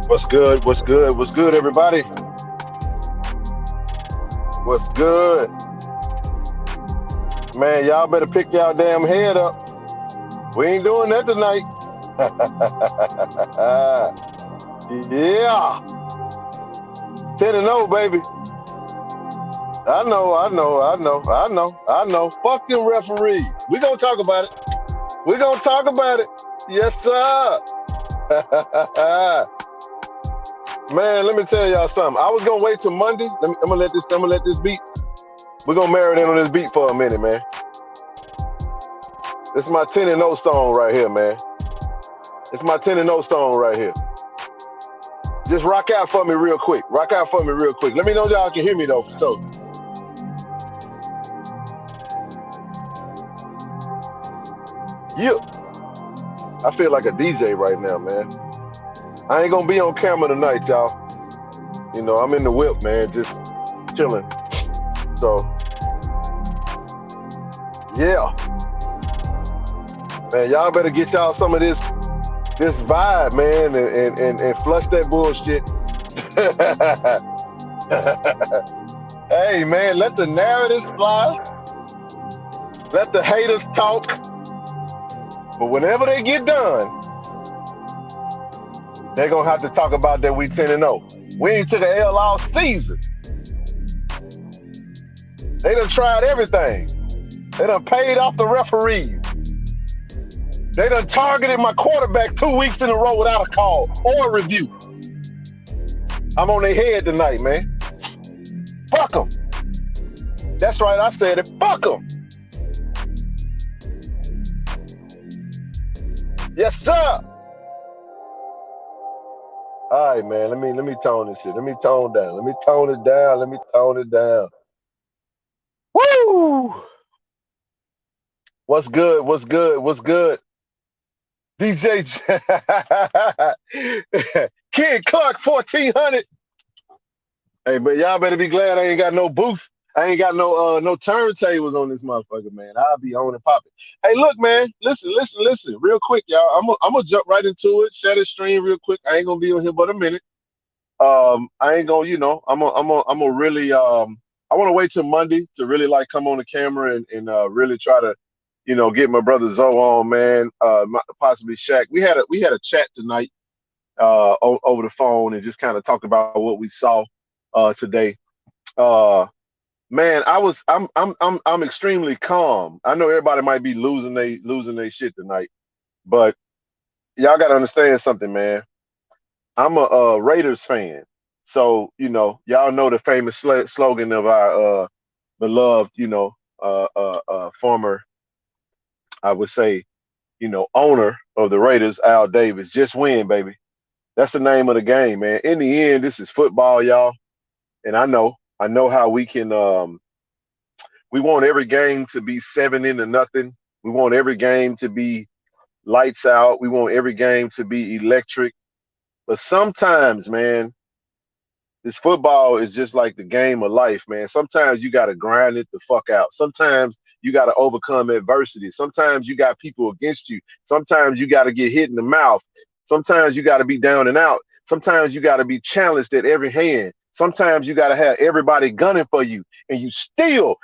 What's good? What's good? What's good, everybody? What's good? Man, y'all better pick y'all damn head up. We ain't doing that tonight. Yeah. 10-0, baby. I know. Fuck them referees. We gonna talk about it. We gonna talk about it. Yes, sir. Man, let me tell y'all something. I was gonna wait till Monday. I'm gonna let this beat. We're gonna marinate on this beat for a minute, man. This is my 10-0 song right here, man. It's my 10-0 song right here. Just rock out for me real quick. Rock out for me real quick. Let me know y'all can hear me though, for sure. Yeah. I feel like a DJ right now, man. I ain't gonna be on camera tonight, y'all. You know, I'm in the whip, man, just chilling. So, yeah. Man, y'all better get y'all some of this vibe, man, and flush that bullshit. Hey, man, let the narratives fly. Let the haters talk. But whenever they get done, they're going to have to talk about that we 10-0. We ain't took an L all season. They done tried everything. They done paid off the referees. They done targeted my quarterback 2 weeks in a row without a call or a review. I'm on their head tonight, man. Fuck them. That's right, I said it. Fuck them. Yes, sir. All right, man. Let me tone this shit. Let me tone down. Let me tone it down. Let me tone it down. Woo! What's good? What's good? What's good? DJ Kid Clark 1400. Hey, but y'all better be glad I ain't got no booth. I ain't got no turntables on this motherfucker, man. I'll be on and popping. Hey, look, man. Listen. Real quick, y'all. I'm gonna jump right into it. Share the stream real quick. I ain't gonna be on here but a minute. I ain't gonna, I'm gonna really I want to wait till Monday to really like come on the camera and really try to, get my brother Zoe on, man. Possibly Shaq. We had a chat tonight over the phone and just kind of talked about what we saw today. Man, I'm extremely calm. I know everybody might be losing they shit tonight, but y'all got to understand something, man. I'm a Raiders fan, so y'all know the famous slogan of our beloved, former, I would say, owner of the Raiders, Al Davis. Just win, baby. That's the name of the game, man. In the end, this is football, y'all, and I know how we can. We want every game to be 7-0. We want every game to be lights out. We want every game to be electric. But sometimes, man, this football is just like the game of life, man. Sometimes you got to grind it the fuck out. Sometimes you got to overcome adversity. Sometimes you got people against you. Sometimes you got to get hit in the mouth. Sometimes you got to be down and out. Sometimes you got to be challenged at every hand. Sometimes you got to have everybody gunning for you, and you still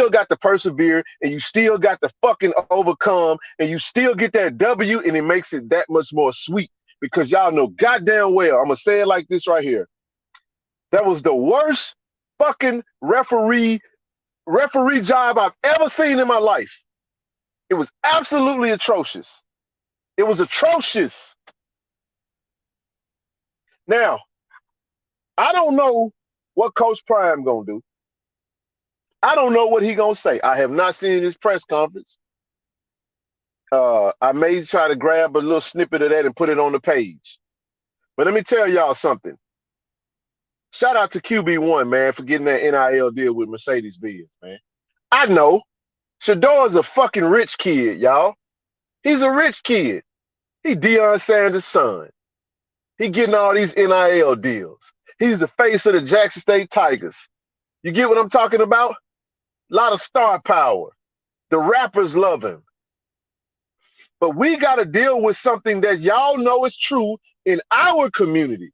got to persevere, and you still got to fucking overcome, and you still get that W, and it makes it that much more sweet. Because y'all know goddamn well, I'm going to say it like this right here. That was the worst fucking referee job I've ever seen in my life. It was absolutely atrocious. It was atrocious. Now, I don't know what Coach Prime going to do. I don't know what he going to say. I have not seen his press conference. I may try to grab a little snippet of that and put it on the page. But let me tell y'all something. Shout out to QB1, man, for getting that NIL deal with Mercedes-Benz, man. I know. Shador's a fucking rich kid, y'all. He's a rich kid. He Deion Sanders' son. He getting all these NIL deals. He's the face of the Jackson State Tigers. You get what I'm talking about? A lot of star power. The rappers love him. But we got to deal with something that y'all know is true in our community.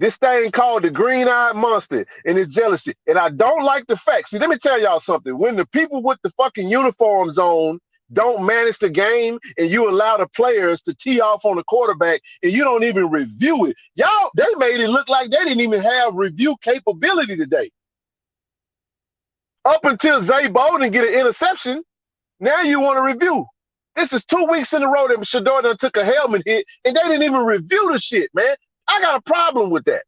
This thing called the green-eyed monster and it's jealousy. And I don't like the fact. See, let me tell y'all something. When the people with the fucking uniforms on don't manage the game and you allow the players to tee off on the quarterback and you don't even review it, y'all, they made it look like they didn't even have review capability today. Up until Zay Bolden get an interception, now you want to review. This is 2 weeks in a row that Shador done took a helmet hit and they didn't even review the shit, man. I got a problem with that.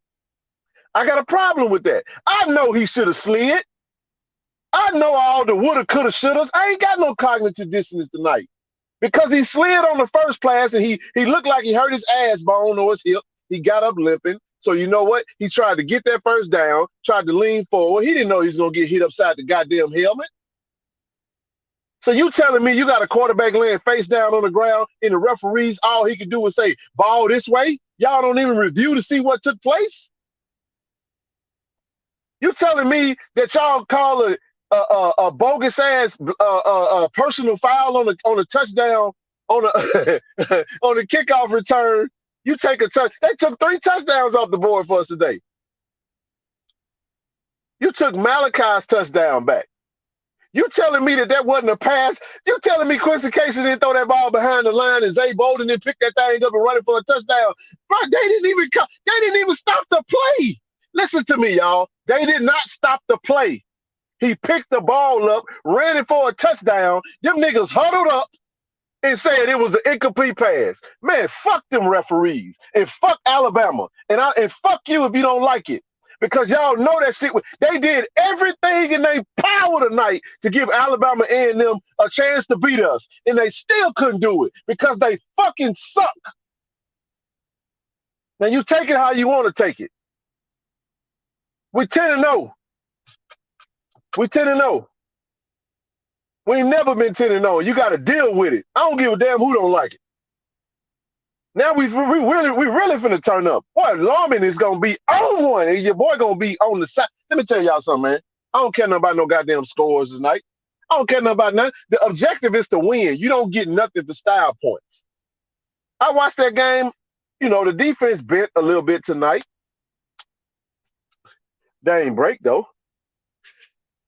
I got a problem with that. I know he should have slid. I know all the woulda, coulda, shouldas. I ain't got no cognitive dissonance tonight because he slid on the first pass and he looked like he hurt his ass bone or his hip. He got up limping. So you know what? He tried to get that first down, tried to lean forward. He didn't know he was going to get hit upside the goddamn helmet. So you telling me you got a quarterback laying face down on the ground and the referees, all he could do was say, ball this way? Y'all don't even review to see what took place? You telling me that y'all call a bogus ass personal foul on a touchdown on a on a kickoff return? You take a touch. They took 3 touchdowns off the board for us today. You took Malachi's touchdown back. You telling me that wasn't a pass? You telling me Quincy Casey didn't throw that ball behind the line and Zay Bolden didn't pick that thing up and run it for a touchdown? Bro, they didn't even stop the play. Listen to me, y'all. They did not stop the play. He picked the ball up, ran it for a touchdown. Them niggas huddled up and said it was an incomplete pass. Man, fuck them referees and fuck Alabama and fuck you if you don't like it. Because y'all know that shit. They did everything in their power tonight to give Alabama A&M a chance to beat us. And they still couldn't do it because they fucking suck. Now, you take it how you want to take it. We 10-0. We 10-0. We ain't never been 10-0. You got to deal with it. I don't give a damn who don't like it. Now we really finna turn up. Boy, Lawman is gonna be on one, and your boy gonna be on the side. Let me tell y'all something, man. I don't care nothing about no goddamn scores tonight. I don't care nothing about nothing. The objective is to win. You don't get nothing for style points. I watched that game. You know, the defense bent a little bit tonight. They ain't break though.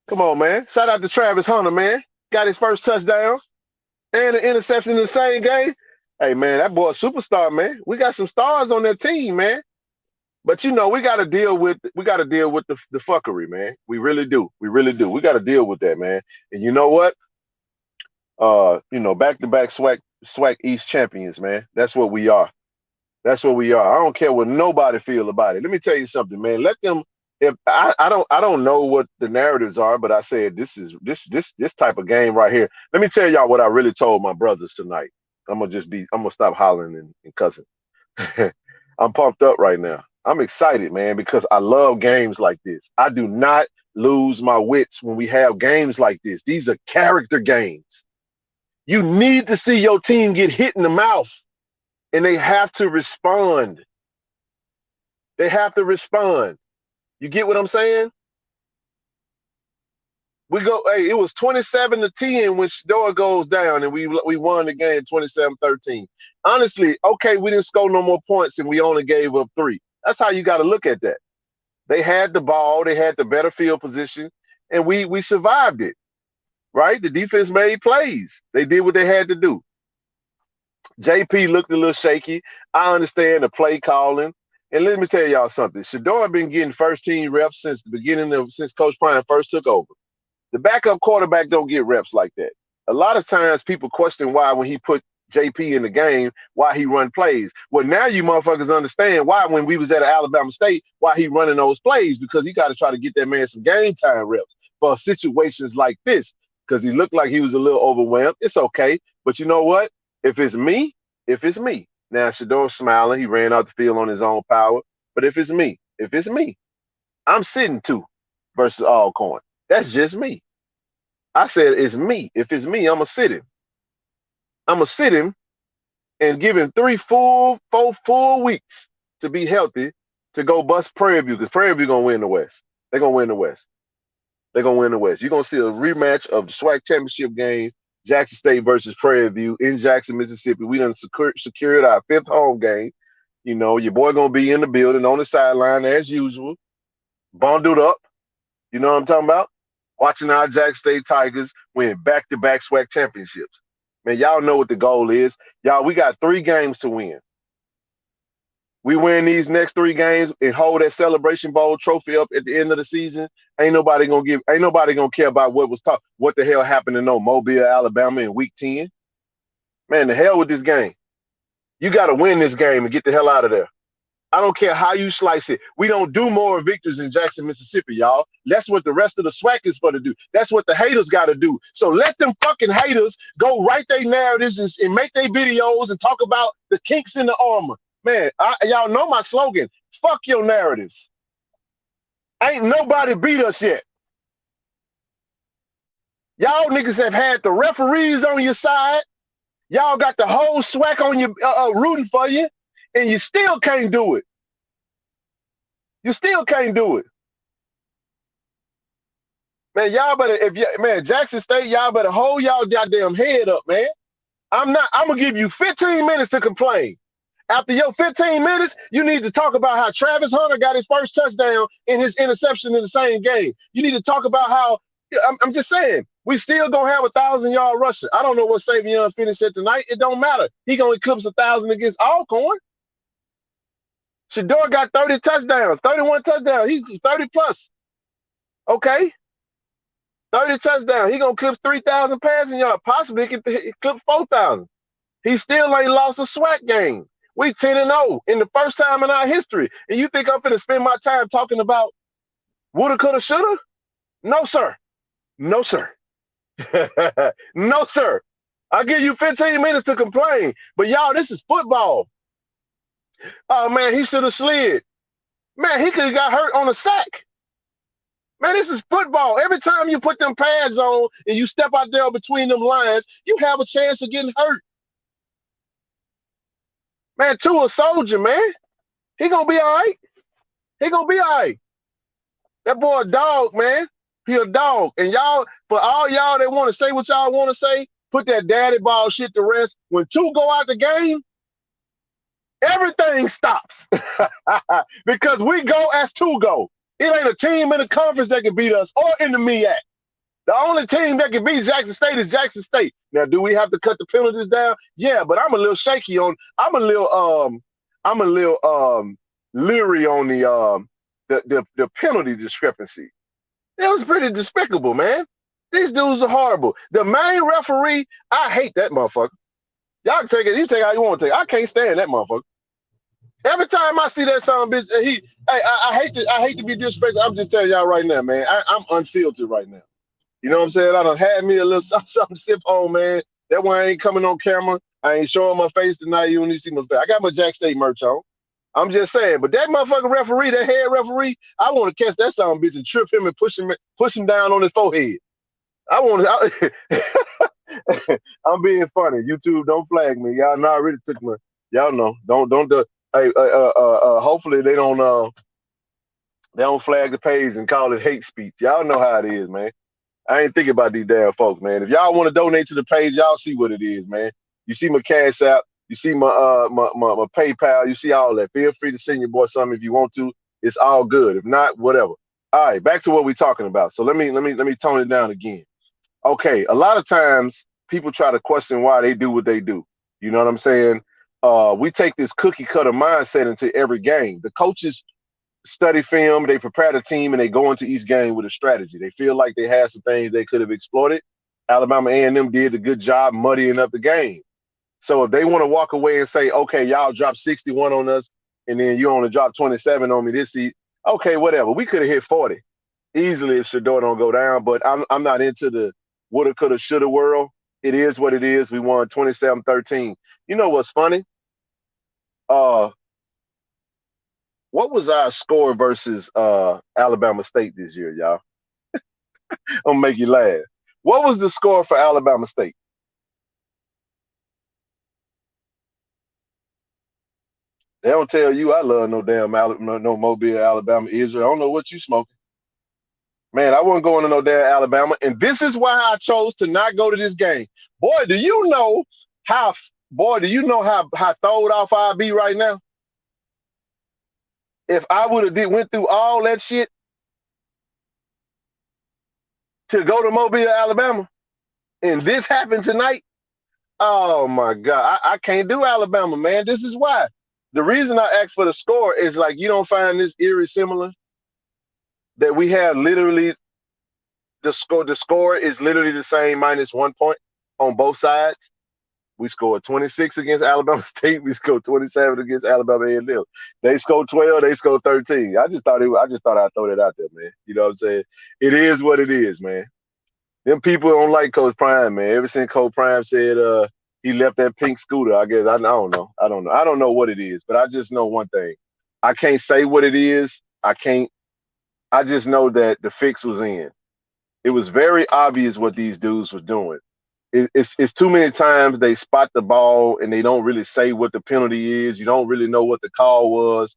Come on, man. Shout out to Travis Hunter, man. Got his first touchdown and an interception in the same game. Hey, man, that boy a superstar, man. We got some stars on that team, man. But, you know, we got to deal with the fuckery, man. We really do. We really do. We got to deal with that, man. And you know what? You know, back-to-back SWAC East champions, man. That's what we are. That's what we are. I don't care what nobody feel about it. Let me tell you something, man. Let them. If I don't know what the narratives are, but I said this type of game right here. Let me tell y'all what I really told my brothers tonight. I'm gonna stop hollering and cussing. I'm pumped up right now. I'm excited, man, because I love games like this. I do not lose my wits when we have games like this. These are character games. You need to see your team get hit in the mouth, and they have to respond. They have to respond. You get what I'm saying? We go, hey, it was 27-10 when Shador goes down, and we won the game 27-13. Honestly, okay, we didn't score no more points, and we only gave up 3. That's how you got to look at that. They had the ball, they had the better field position, and we survived it, right? The defense made plays. They did what they had to do. JP looked a little shaky. I understand the play calling. And let me tell y'all something. Shador been getting first-team reps since Coach Prime first took over. The backup quarterback don't get reps like that. A lot of times people question why when he put JP in the game, why he run plays. Well, now you motherfuckers understand why when we was at Alabama State, why he running those plays, because he got to try to get that man some game time reps for situations like this, because he looked like he was a little overwhelmed. It's okay. But you know what? If it's me, now Shador's smiling. He ran out the field on his own power. But if it's me, I'm sitting 2 versus Alcorn. That's just me. I said it's me. If it's me, I'm going to sit him. I'm going to sit him and give him 4 full weeks to be healthy to go bust Prairie View, because Prairie View going to win the West. They're going to win the West. They're going to win the West. You're going to see a rematch of the SWAC championship game, Jackson State versus Prairie View in Jackson, Mississippi. We done secured our 5th home game. You know, your boy gonna be in the building on the sideline as usual, bundled up. You know what I'm talking about? Watching our Jack State Tigers win back-to-back SWAC championships. Man, y'all know what the goal is. Y'all, we got 3 games to win. We win these next 3 games and hold that Celebration Bowl trophy up at the end of the season. Ain't nobody gonna care about what the hell happened in Mobile, Alabama in week 10. Man, the hell with this game. You gotta win this game and get the hell out of there. I don't care how you slice it. We don't do more victories in Jackson, Mississippi, y'all. That's what the rest of the SWAC is for to do. That's what the haters got to do. So let them fucking haters go write their narratives and make their videos and talk about the kinks in the armor. Man, y'all know my slogan. Fuck your narratives. Ain't nobody beat us yet. Y'all niggas have had the referees on your side. Y'all got the whole SWAC on you, rooting for you, and you still can't do it. You still can't do it. Man, y'all better, Jackson State, y'all better hold y'all goddamn head up, man. I'm gonna give you 15 minutes to complain. After your 15 minutes, you need to talk about how Travis Hunter got his first touchdown in his interception in the same game. You need to talk about how, I'm just saying, we still gonna have 1,000-yard rusher. I don't know what Savion finished at tonight. It don't matter. He gonna eclipse 1,000 against Alcorn. Shador got 30 touchdowns, 31 touchdowns. He's 30 plus. Okay. 30 touchdowns. He gonna clip 3,000 passing yards. Possibly he can clip 4,000. He still ain't lost a SWAC game. We 10-0 in the first time in our history. And you think I'm finna spend my time talking about woulda, coulda, shoulda? No, sir. No, sir. No, sir. I'll give you 15 minutes to complain. But y'all, this is football. Oh, man, he should have slid. Man, he could have got hurt on a sack. Man, this is football. Every time you put them pads on and you step out there between them lines, you have a chance of getting hurt. Man, to a soldier, man. He gonna be all right. He gonna be all right. That boy a dog, man. He a dog. And y'all, for all y'all that want to say what y'all want to say, put that daddy ball shit to rest. When 2 go out the game, everything stops. Because we go as 2 go. It ain't a team in the conference that can beat us or in the MEAC. The only team that can beat Jackson State is Jackson State. Now, do we have to cut the penalties down? Yeah, but I'm a little shaky on. I'm a little leery on the penalty discrepancy. It was pretty despicable, man. These dudes are horrible. The main referee, I hate that motherfucker. Y'all can take it. You take it how you want to take it. I can't stand that motherfucker. Every time I see that son bitch, I hate to be disrespectful. I'm just telling y'all right now, man. I'm unfiltered right now. You know what I'm saying? I done had me a little something to sip on, man. That one ain't coming on camera. I ain't showing my face tonight. You don't need to see my face. I got my Jack State merch on. I'm just saying. But that motherfucking referee, that head referee, I want to catch that son bitch and trip him and push him down on his forehead. I'm being funny. YouTube, don't flag me. Y'all know I really took my. Y'all know. Don't do. Hey, hopefully they don't flag the page and call it hate speech. Y'all know how it is, man. I ain't thinking about these damn folks, man. If y'all want to donate to the page, y'all see what it is, man. You see my Cash App, you see my my PayPal, you see all that. Feel free to send your boy something if you want to. It's all good. If not, whatever. All right, back to what we're talking about. So let me tone it down again. Okay, a lot of times people try to question why they do what they do. You know what I'm saying? We take this cookie cutter mindset into every game. The coaches study film, they prepare the team, and they go into each game with a strategy. They feel like they had some things they could have exploited. Alabama A&M did a good job muddying up the game. So if they want to walk away and say, okay, y'all dropped 61 on us, and then you only dropped 27 on me this season, okay, whatever. We could have hit 40 easily if Shador don't go down, but I'm not into the woulda, coulda, shoulda world. It is what it is. We won 27-13. You know what's funny? What was our score versus Alabama State this year, y'all? I'm gonna make you laugh. What was the score for Alabama State? They don't tell you I love no damn no Mobile, Alabama, Israel. I don't know what you smoking. Man, I wasn't going to no damn Alabama, and this is why I chose to not go to this game. Boy, do you know how throwed off I be right now? If I would have went through all that shit to go to Mobile, Alabama, and this happened tonight, oh my God, I can't do Alabama, man. This is why. The reason I asked for the score is like you don't find this eerie similar that we have literally the score. The score is literally the same minus 1 point on both sides. We scored 26 against Alabama State. We scored 27 against Alabama A&M. They scored 12. They scored 13. I just thought I'd throw that out there, man. You know what I'm saying? It is what it is, man. Them people don't like Coach Prime, man. Ever since Coach Prime said he left that pink scooter, I guess I don't know. I don't know what it is, but I just know one thing. I can't say what it is. I just know that the fix was in. It was very obvious what these dudes were doing. It's too many times they spot the ball and they don't really say what the penalty is. You don't really know what the call was.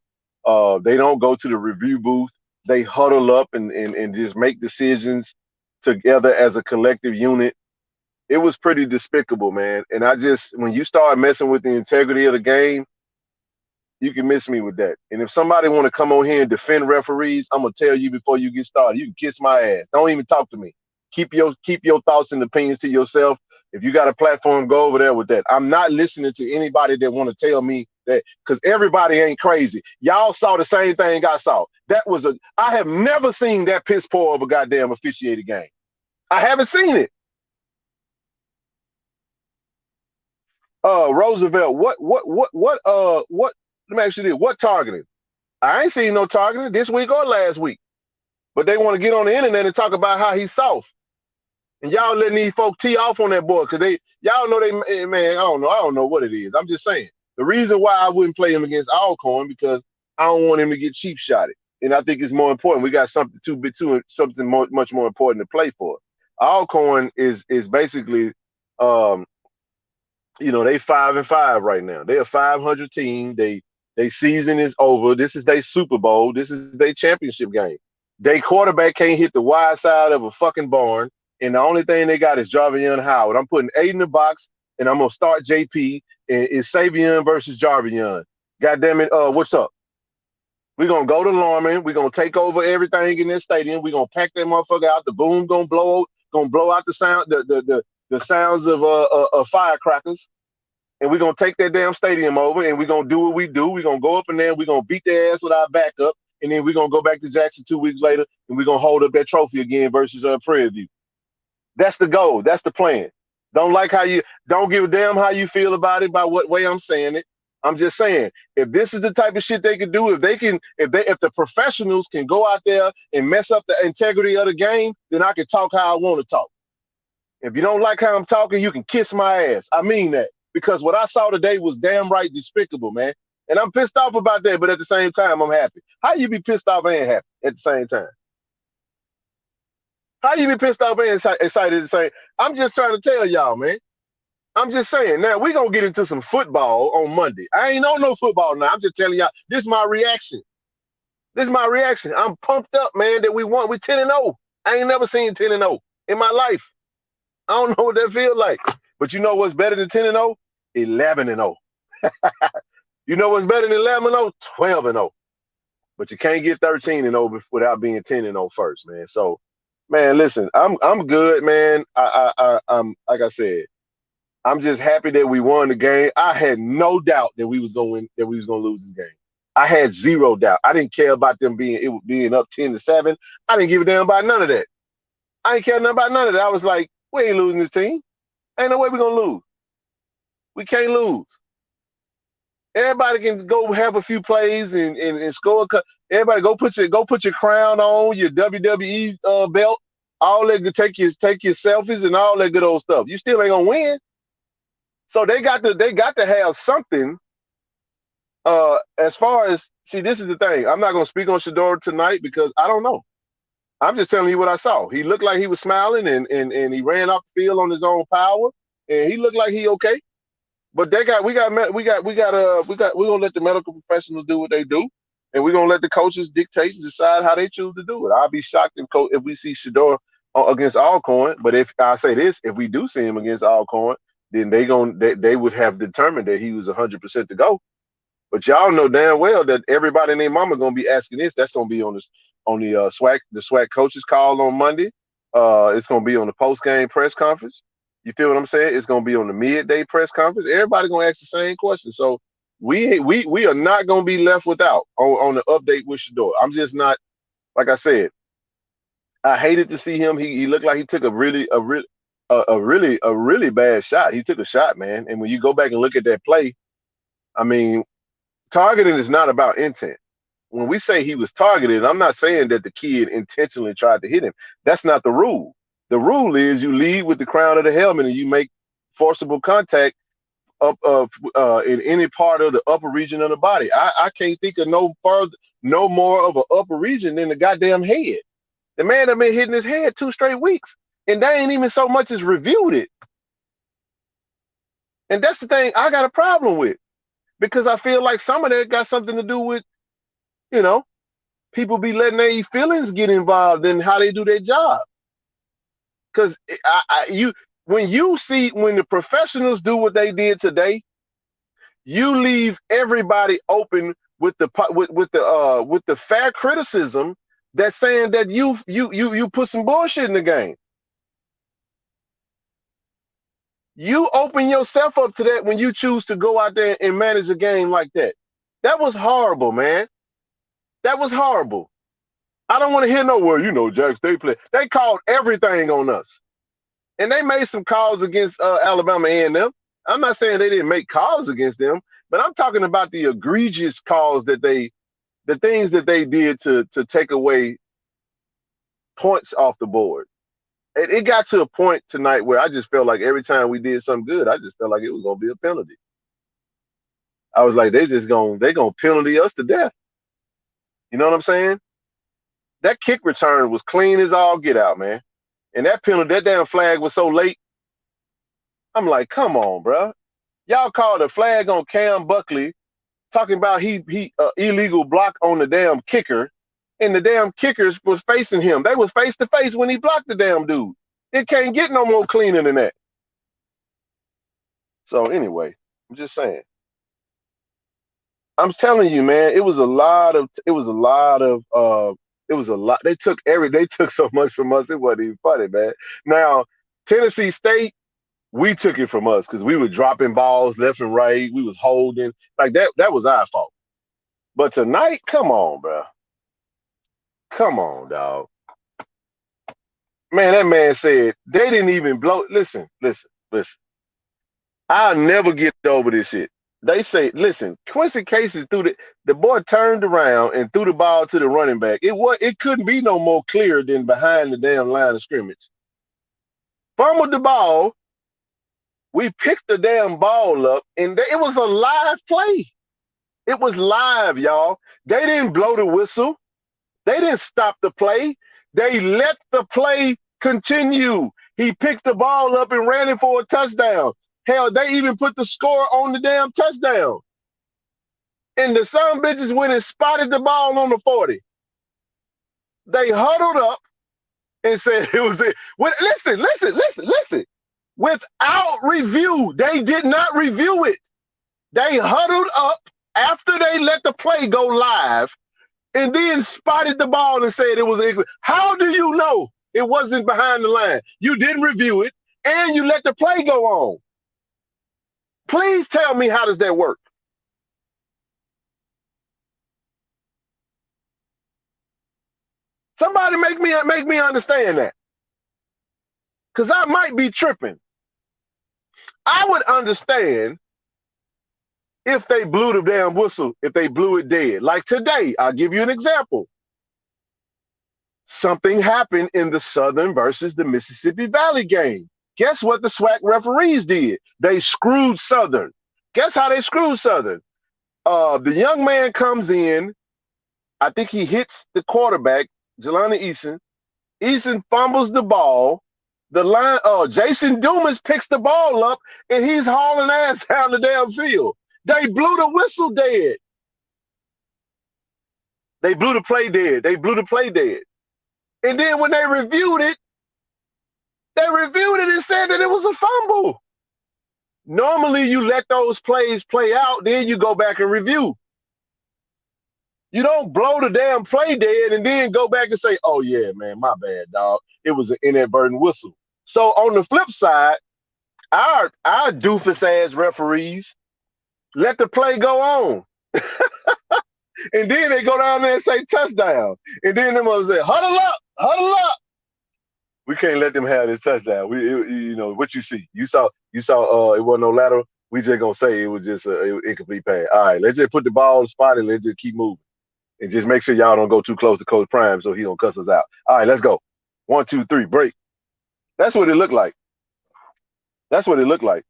They don't go to the review booth. They huddle up and just make decisions together as a collective unit. It was pretty despicable, man. And when you start messing with the integrity of the game, you can miss me with that. And if somebody want to come on here and defend referees, I'm gonna tell you before you get started. You can kiss my ass. Don't even talk to me. Keep your thoughts and opinions to yourself. If you got a platform, go over there with that. I'm not listening to anybody that want to tell me that because everybody ain't crazy. Y'all saw the same thing I saw. I have never seen that piss poor of a goddamn officiated game. I haven't seen it. Roosevelt, let me ask you this. What targeting? I ain't seen no targeting this week or last week. But they want to get on the internet and talk about how he's soft. And y'all letting these folk tee off on that boy because y'all know man, I don't know what it is. I'm just saying. The reason why I wouldn't play him against Alcorn because I don't want him to get cheap shotted. And I think it's more important. We got something much more important to play for. Alcorn is basically they 5-5 right now. They're a 500 team. They season is over. This is their Super Bowl. This is their championship game. They quarterback can't hit the wide side of a fucking barn, and the only thing they got is Jarvion Howard. I'm putting 8 in the box, and I'm gonna start JP. And it's Savion versus Jarvion. God damn it! What's up? We're gonna go to Lorman. We're gonna take over everything in this stadium. We're gonna pack that motherfucker out. The boom gonna blow out the sound, the sounds of firecrackers. And we're gonna take that damn stadium over and we're gonna do what we do. We're gonna go up in there, we're gonna beat their ass with our backup, and then we're gonna go back to Jackson 2 weeks later and we're gonna hold up that trophy again versus Prairie View. That's the goal. That's the plan. Don't give a damn how you feel about it by what way I'm saying it. I'm just saying, if this is the type of shit they can do, if the professionals can go out there and mess up the integrity of the game, then I can talk how I want to talk. If you don't like how I'm talking, you can kiss my ass. I mean that. Because what I saw today was damn right despicable, man. And I'm pissed off about that, but at the same time, I'm happy. How you be pissed off and happy at the same time? How you be pissed off and excited at the same? I'm just trying to tell y'all, man. I'm just saying. Now, we're going to get into some football on Monday. I ain't on no football now. I'm just telling y'all, this is my reaction. This is my reaction. I'm pumped up, man, that we won. We 10-0. I ain't never seen 10-0 in my life. I don't know what that feels like. But you know what's better than 10-0? 11-0. You know what's better than 11-0? 12-0. But you can't get 13-0 without being 10-0 first, man. So, man, listen, I'm good, man. I'm like I said, I'm just happy that we won the game. I had no doubt that we was gonna win, that we was gonna lose this game. I had zero doubt. I didn't care about them being up 10-7. I didn't give a damn about none of that. I didn't care nothing about none of that. I was like, we ain't losing this team. Ain't no way we're gonna lose. We can't lose. Everybody can go have a few plays and score. Everybody go put your crown on, your WWE belt, all that. Take your selfies and all that good old stuff. You still ain't gonna win. So they got to have something. As far as this is the thing. I'm not gonna speak on Shador tonight because I don't know. I'm just telling you what I saw. He looked like he was smiling and he ran off the field on his own power and he looked like he okay. But we're gonna let the medical professionals do what they do, and we're gonna let the coaches dictate and decide how they choose to do it. I'll be shocked if we see Shador against Alcorn. But if we do see him against Alcorn, then they would have determined that he was 100% to go. But y'all know damn well that everybody and their mama gonna be asking this. That's gonna be on this on the SWAC coaches call on Monday. It's gonna be on the post game press conference. You feel what I'm saying? It's gonna be on the midday press conference. Everybody gonna ask the same question. So we are not gonna be left without on the update with Shador. I'm just not, like I said, I hated to see him. He looked like he took a really bad shot. He took a shot, man. And when you go back and look at that play, I mean, targeting is not about intent. When we say he was targeted, I'm not saying that the kid intentionally tried to hit him. That's not the rule. The rule is you lead with the crown of the helmet and you make forcible contact up in any part of the upper region of the body. I can't think of no more of an upper region than the goddamn head. The man have been hitting his head 2 straight weeks, and they ain't even so much as reviewed it. And that's the thing I got a problem with, because I feel like some of that got something to do with, you know, people be letting their feelings get involved in how they do their job. Because when the professionals do what they did today, you leave everybody open with the fair criticism that's saying that you put some bullshit in the game. You open yourself up to that when you choose to go out there and manage a game like that. That was horrible, man. That was horrible. I don't want to hear no word, Jack State play. They called everything on us. And they made some calls against Alabama A&M. I'm not saying they didn't make calls against them, but I'm talking about the egregious calls the things that they did to take away points off the board. It got to a point tonight where I just felt like every time we did something good, I just felt like it was going to be a penalty. I was like, they're going to penalty us to death. You know what I'm saying? That kick return was clean as all get out, man. And that penalty, that damn flag was so late. I'm like, come on, bro. Y'all called a flag on Cam Buckley, talking about he illegal block on the damn kicker, and the damn kickers was facing him. They was face to face when he blocked the damn dude. It can't get no more cleaner than that. So anyway, I'm just saying. I'm telling you, man, it was a lot. They took so much from us. It wasn't even funny, man. Now, Tennessee State, we took it from us because we were dropping balls left and right. We was holding like that. That was our fault. But tonight, come on, bro. Come on, dog. Man, that man said they didn't even blow. Listen. I'll never get over this shit. They say, listen, Quincy Casey the boy turned around and threw the ball to the running back. It couldn't be no more clear than behind the damn line of scrimmage. Fumbled the ball. We picked the damn ball up, and it was a live play. It was live, y'all. They didn't blow the whistle. They didn't stop the play. They let the play continue. He picked the ball up and ran it for a touchdown. Hell, they even put the score on the damn touchdown. And the son bitches went and spotted the ball on the 40. They huddled up and said it was it. Listen. Without review, they did not review it. They huddled up after they let the play go live and then spotted the ball and said it was equal. How do you know it wasn't behind the line? You didn't review it and you let the play go on. Please tell me, how does that work? Somebody make me understand that. Because I might be tripping. I would understand if they blew the damn whistle, if they blew it dead. Like today, I'll give you an example. Something happened in the Southern versus the Mississippi Valley game. Guess what the SWAC referees did? They screwed Southern. Guess how they screwed Southern? The young man comes in. I think he hits the quarterback, Jelani Eason. Eason fumbles the ball. Jason Dumas picks the ball up, and he's hauling ass down the damn field. They blew the whistle dead. They blew the play dead. And then when they reviewed it and said that it was a fumble. Normally, you let those plays play out, then you go back and review. You don't blow the damn play dead and then go back and say, "Oh yeah, man, my bad, dog. It was an inadvertent whistle." So on the flip side, our doofus ass referees let the play go on, and then they go down there and say touchdown, and then them others say huddle up, huddle up. We can't let them have this touchdown. You know what you see. You saw. It wasn't no lateral. We just gonna say it was just an incomplete pass. All right, let's just put the ball in the spot and let's just keep moving. And just make sure y'all don't go too close to Coach Prime so he don't cuss us out. All right, let's go. 1, 2, 3, break. That's what it looked like. That's what it looked like.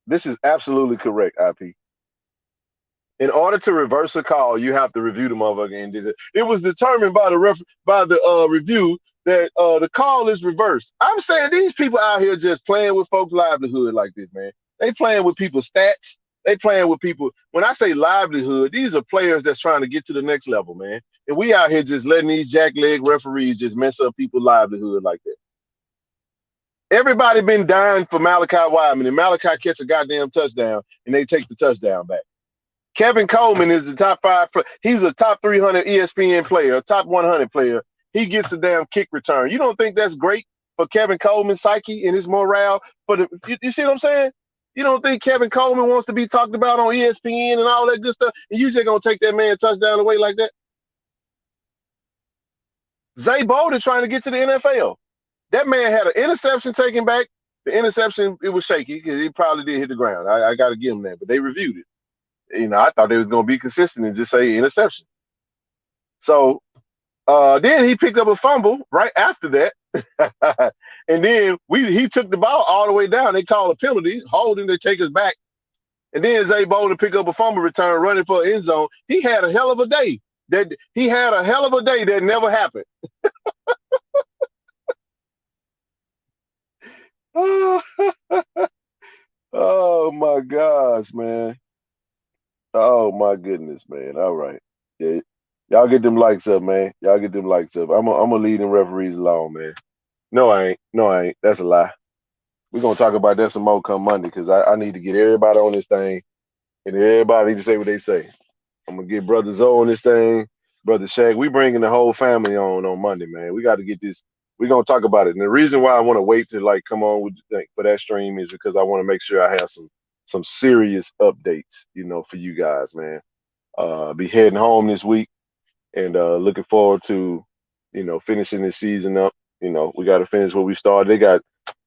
This is absolutely correct, IP. In order to reverse a call, you have to review the motherfucker. And it was determined by the review that the call is reversed. I'm saying these people out here just playing with folks' livelihood like this, man. They playing with people's stats. They playing with people. When I say livelihood, these are players that's trying to get to the next level, man. And we out here just letting these jackleg referees just mess up people's livelihood like that. Everybody been dying for Malachi Wideman, and Malachi catch a goddamn touchdown, and they take the touchdown back. Kevin Coleman is the top 5. He's a top 300 ESPN player, a top 100 player. He gets a damn kick return. You don't think that's great for Kevin Coleman's psyche and his morale? You see what I'm saying? You don't think Kevin Coleman wants to be talked about on ESPN and all that good stuff? And you just gonna take that man touchdown away like that? Zay Bolden trying to get to the NFL. That man had an interception taken back. The interception, it was shaky because he probably did hit the ground. I got to give him that, but they reviewed it. You know, I thought they was going to be consistent and just say interception. So then he picked up a fumble right after that. And then he took the ball all the way down. They call a penalty, holding, they take us back. And then Zay Bolden pick up a fumble return, running for an end zone. He had a hell of a day. That never happened. Oh my gosh, man. Oh my goodness, man. All right. Yeah. Y'all get them likes up, man. Y'all get them likes up. I'm gonna lead them referees along, man. No, I ain't. No, I ain't. That's a lie. We're gonna talk about that some more come Monday because I need to get everybody on this thing and everybody to say what they say. I'm gonna get Brother Zoe on this thing, Brother Shaq. We bringing the whole family on Monday, man. We got to get this. We're gonna talk about it. And the reason why I want to wait to like come on with for that stream is because I want to make sure I have some serious updates, you know, for you guys, man. Be heading home this week and looking forward to, you know, finishing this season up. You know, we got to finish what we started.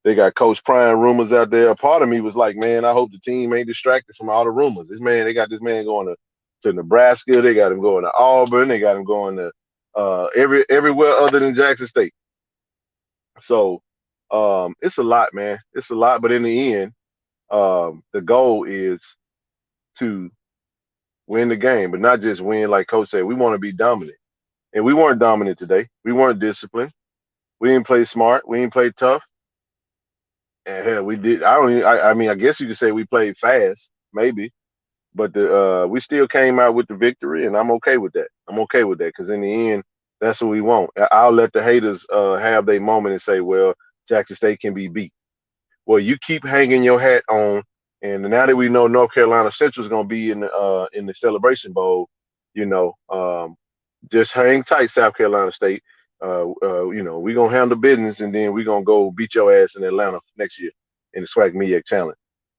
They got Coach Prime rumors out there. A part of me was like, man, I hope the team ain't distracted from all the rumors. They got this man going to Nebraska. They got him going to Auburn. They got him going to everywhere other than Jackson State. So it's a lot, man. It's a lot. But in the end, the goal is to win the game, but not just win. Like Coach said, we want to be dominant. And we weren't dominant today. We weren't disciplined. We didn't play smart. We didn't play tough. And hell, we did. I mean, I guess you could say we played fast, maybe, but we still came out with the victory, and I'm okay with that. I'm okay with that because in the end, that's what we want. I'll let the haters have their moment and say, well, Jackson State can be beat. Well, you keep hanging your hat on, and now that we know North Carolina Central is going to be in the Celebration Bowl, you know, just hang tight, South Carolina State. You know, we're gonna handle business, and then we're gonna go beat your ass in Atlanta next year in the SWAC MEAC Challenge,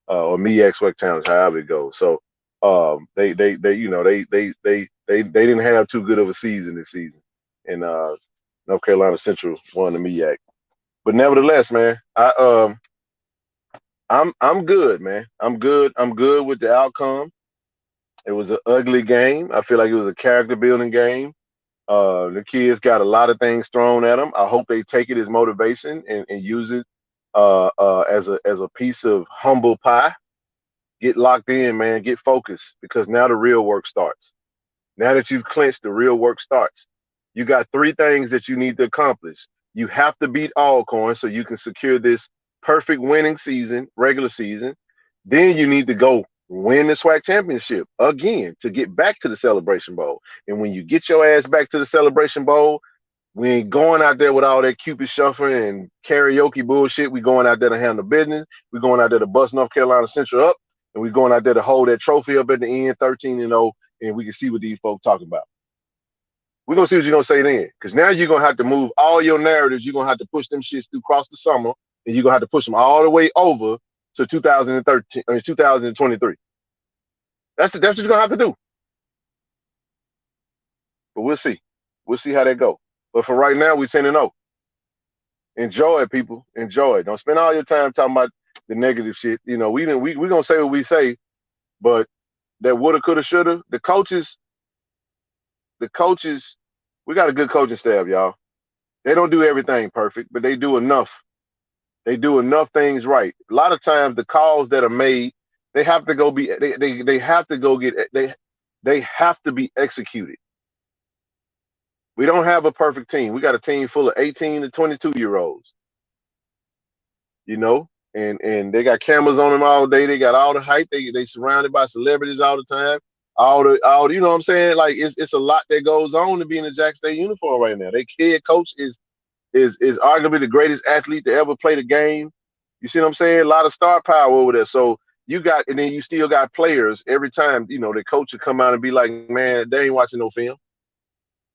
or MEAC SWAC Challenge, however it goes. So they you know they didn't have too good of a season this season, and North Carolina Central won the MEAC. But nevertheless, man, I'm good, man. I'm good. I'm good with the outcome. It was an ugly game. I feel like it was a character building game. The kids got a lot of things thrown at them. I hope they take it as motivation and use it as a piece of humble pie. Get locked in, man. Get focused because now the real work starts. Now that you've clinched, the real work starts. You got 3 things that you need to accomplish. You have to beat Alcorn so you can secure this perfect winning season, regular season. Then you need to go win the SWAC championship again to get back to the Celebration Bowl. And when you get your ass back to the Celebration Bowl, We ain't going out there with all that Cupid shuffling and karaoke bullshit. We going out there to handle business. We going out there to bust North Carolina Central up, and we going out there to hold that trophy up at the end, 13-0, and we can see what these folks talking about. We're gonna see what you're gonna say then, because now you're gonna have to move all your narratives. You're gonna have to push them shits through across the summer, and you're gonna have to push them all the way over to 2013, 2023. That's what you're gonna have to do. But we'll see. We'll see how that go. But for right now, we 10-0. Enjoy it, people. Enjoy it. Don't spend all your time talking about the negative shit. You know, we gonna say what we say, but that woulda, coulda, shoulda. The coaches, we got a good coaching staff, y'all. They don't do everything perfect, but they do enough. They do enough things right. A lot of times, the calls that are made, they have to go be. They have to go get. They have to be executed. We don't have a perfect team. We got a team full of 18 to 22-year-olds. You know, and they got cameras on them all day. They got all the hype. They surrounded by celebrities all the time. All the you know what I'm saying? Like it's a lot that goes on to be in the Jack State uniform right now. Their kid coach is arguably the greatest athlete to ever play the game. You see what I'm saying? A lot of star power over there. So you got, and then you still got players every time, you know, the coach will come out and be like, man, they ain't watching no film.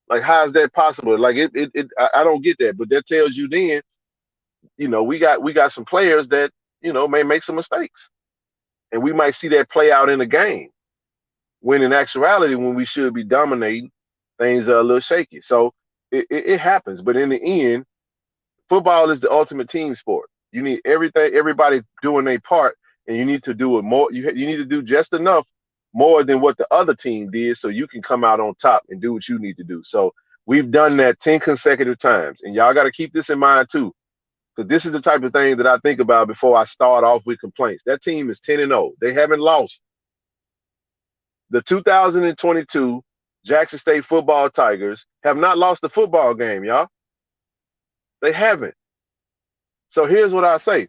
Like, how is that possible? Like I don't get that. But that tells you then, you know, we got some players that, you know, may make some mistakes. And we might see that play out in the game. When in actuality, when we should be dominating, things are a little shaky. So it happens. But in the end, football is the ultimate team sport. You need everybody doing their part, and you need to do it more. You need to do just enough more than what the other team did, so you can come out on top and do what you need to do. So we've done that 10 consecutive times, and y'all got to keep this in mind too, because this is the type of thing that I think about before I start off with complaints. That team is 10-0. They haven't lost. The 2022 Jackson State football Tigers have not lost a football game, y'all. They haven't. So here's what I say.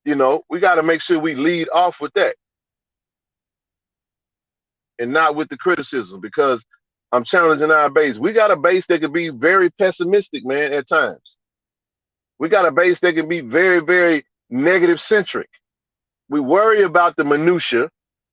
You know, we got to make sure we lead off with that and not with the criticism, because I'm challenging our base. We got a base that can be very pessimistic, man, at times. We got a base that can be very, very negative centric. We worry about the minutia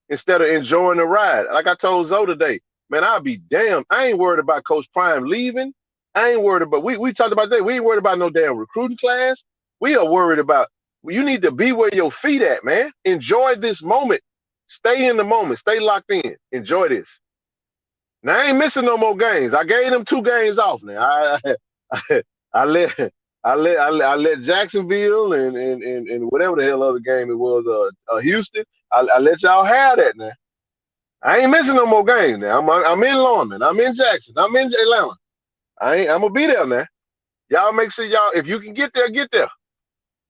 instead of enjoying the ride. Like I told Zoe today, man, I'll be damned. I ain't worried about Coach Prime leaving. I ain't worried about, we talked about that. We ain't worried about no damn recruiting class. We are worried about, you need to be where your feet at, man. Enjoy this moment. Stay in the moment. Stay locked in. Enjoy this. Now, I ain't missing no more games. I gave them 2 games off now. I let Jacksonville and whatever the hell other game it was, Houston. I let y'all have that now. I ain't missing no more games now. I'm in London. I'm in Jackson. I'm in Atlanta. I'm gonna be there now. Y'all make sure y'all, if you can get there, get there.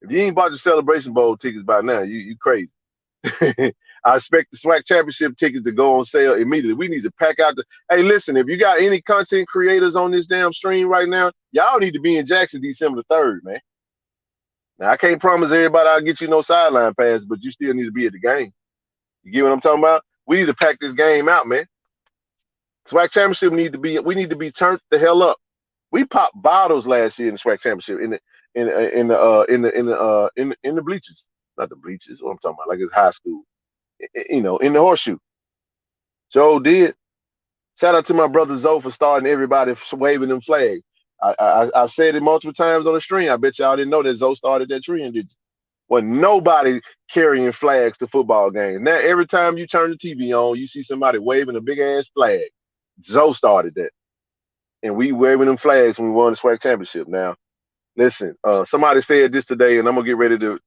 If you ain't bought your Celebration Bowl tickets by now, you crazy. I expect the SWAC championship tickets to go on sale immediately. We need to pack out the. Hey, listen, if you got any content creators on this damn stream right now, y'all need to be in Jackson December the 3rd, man. Now, I can't promise everybody I'll get you no sideline pass, but you still need to be at the game. You get what I'm talking about? We need to pack this game out, man. SWAC championship we need to be turned the hell up. We popped bottles last year in the SWAC championship in the bleachers. Not the bleachers, what I'm talking about, like it's high school. You know, in the horseshoe. Joe did. Shout out to my brother Zoe for starting everybody waving them flags. I've said it multiple times on the stream. I bet y'all didn't know that Zoe started that trend, did you? Wasn't nobody carrying flags to football games. Now, every time you turn the TV on, you see somebody waving a big-ass flag. Zoe started that. And we waving them flags when we won the SWAC championship. Now, listen, somebody said this today, and I'm going to get ready to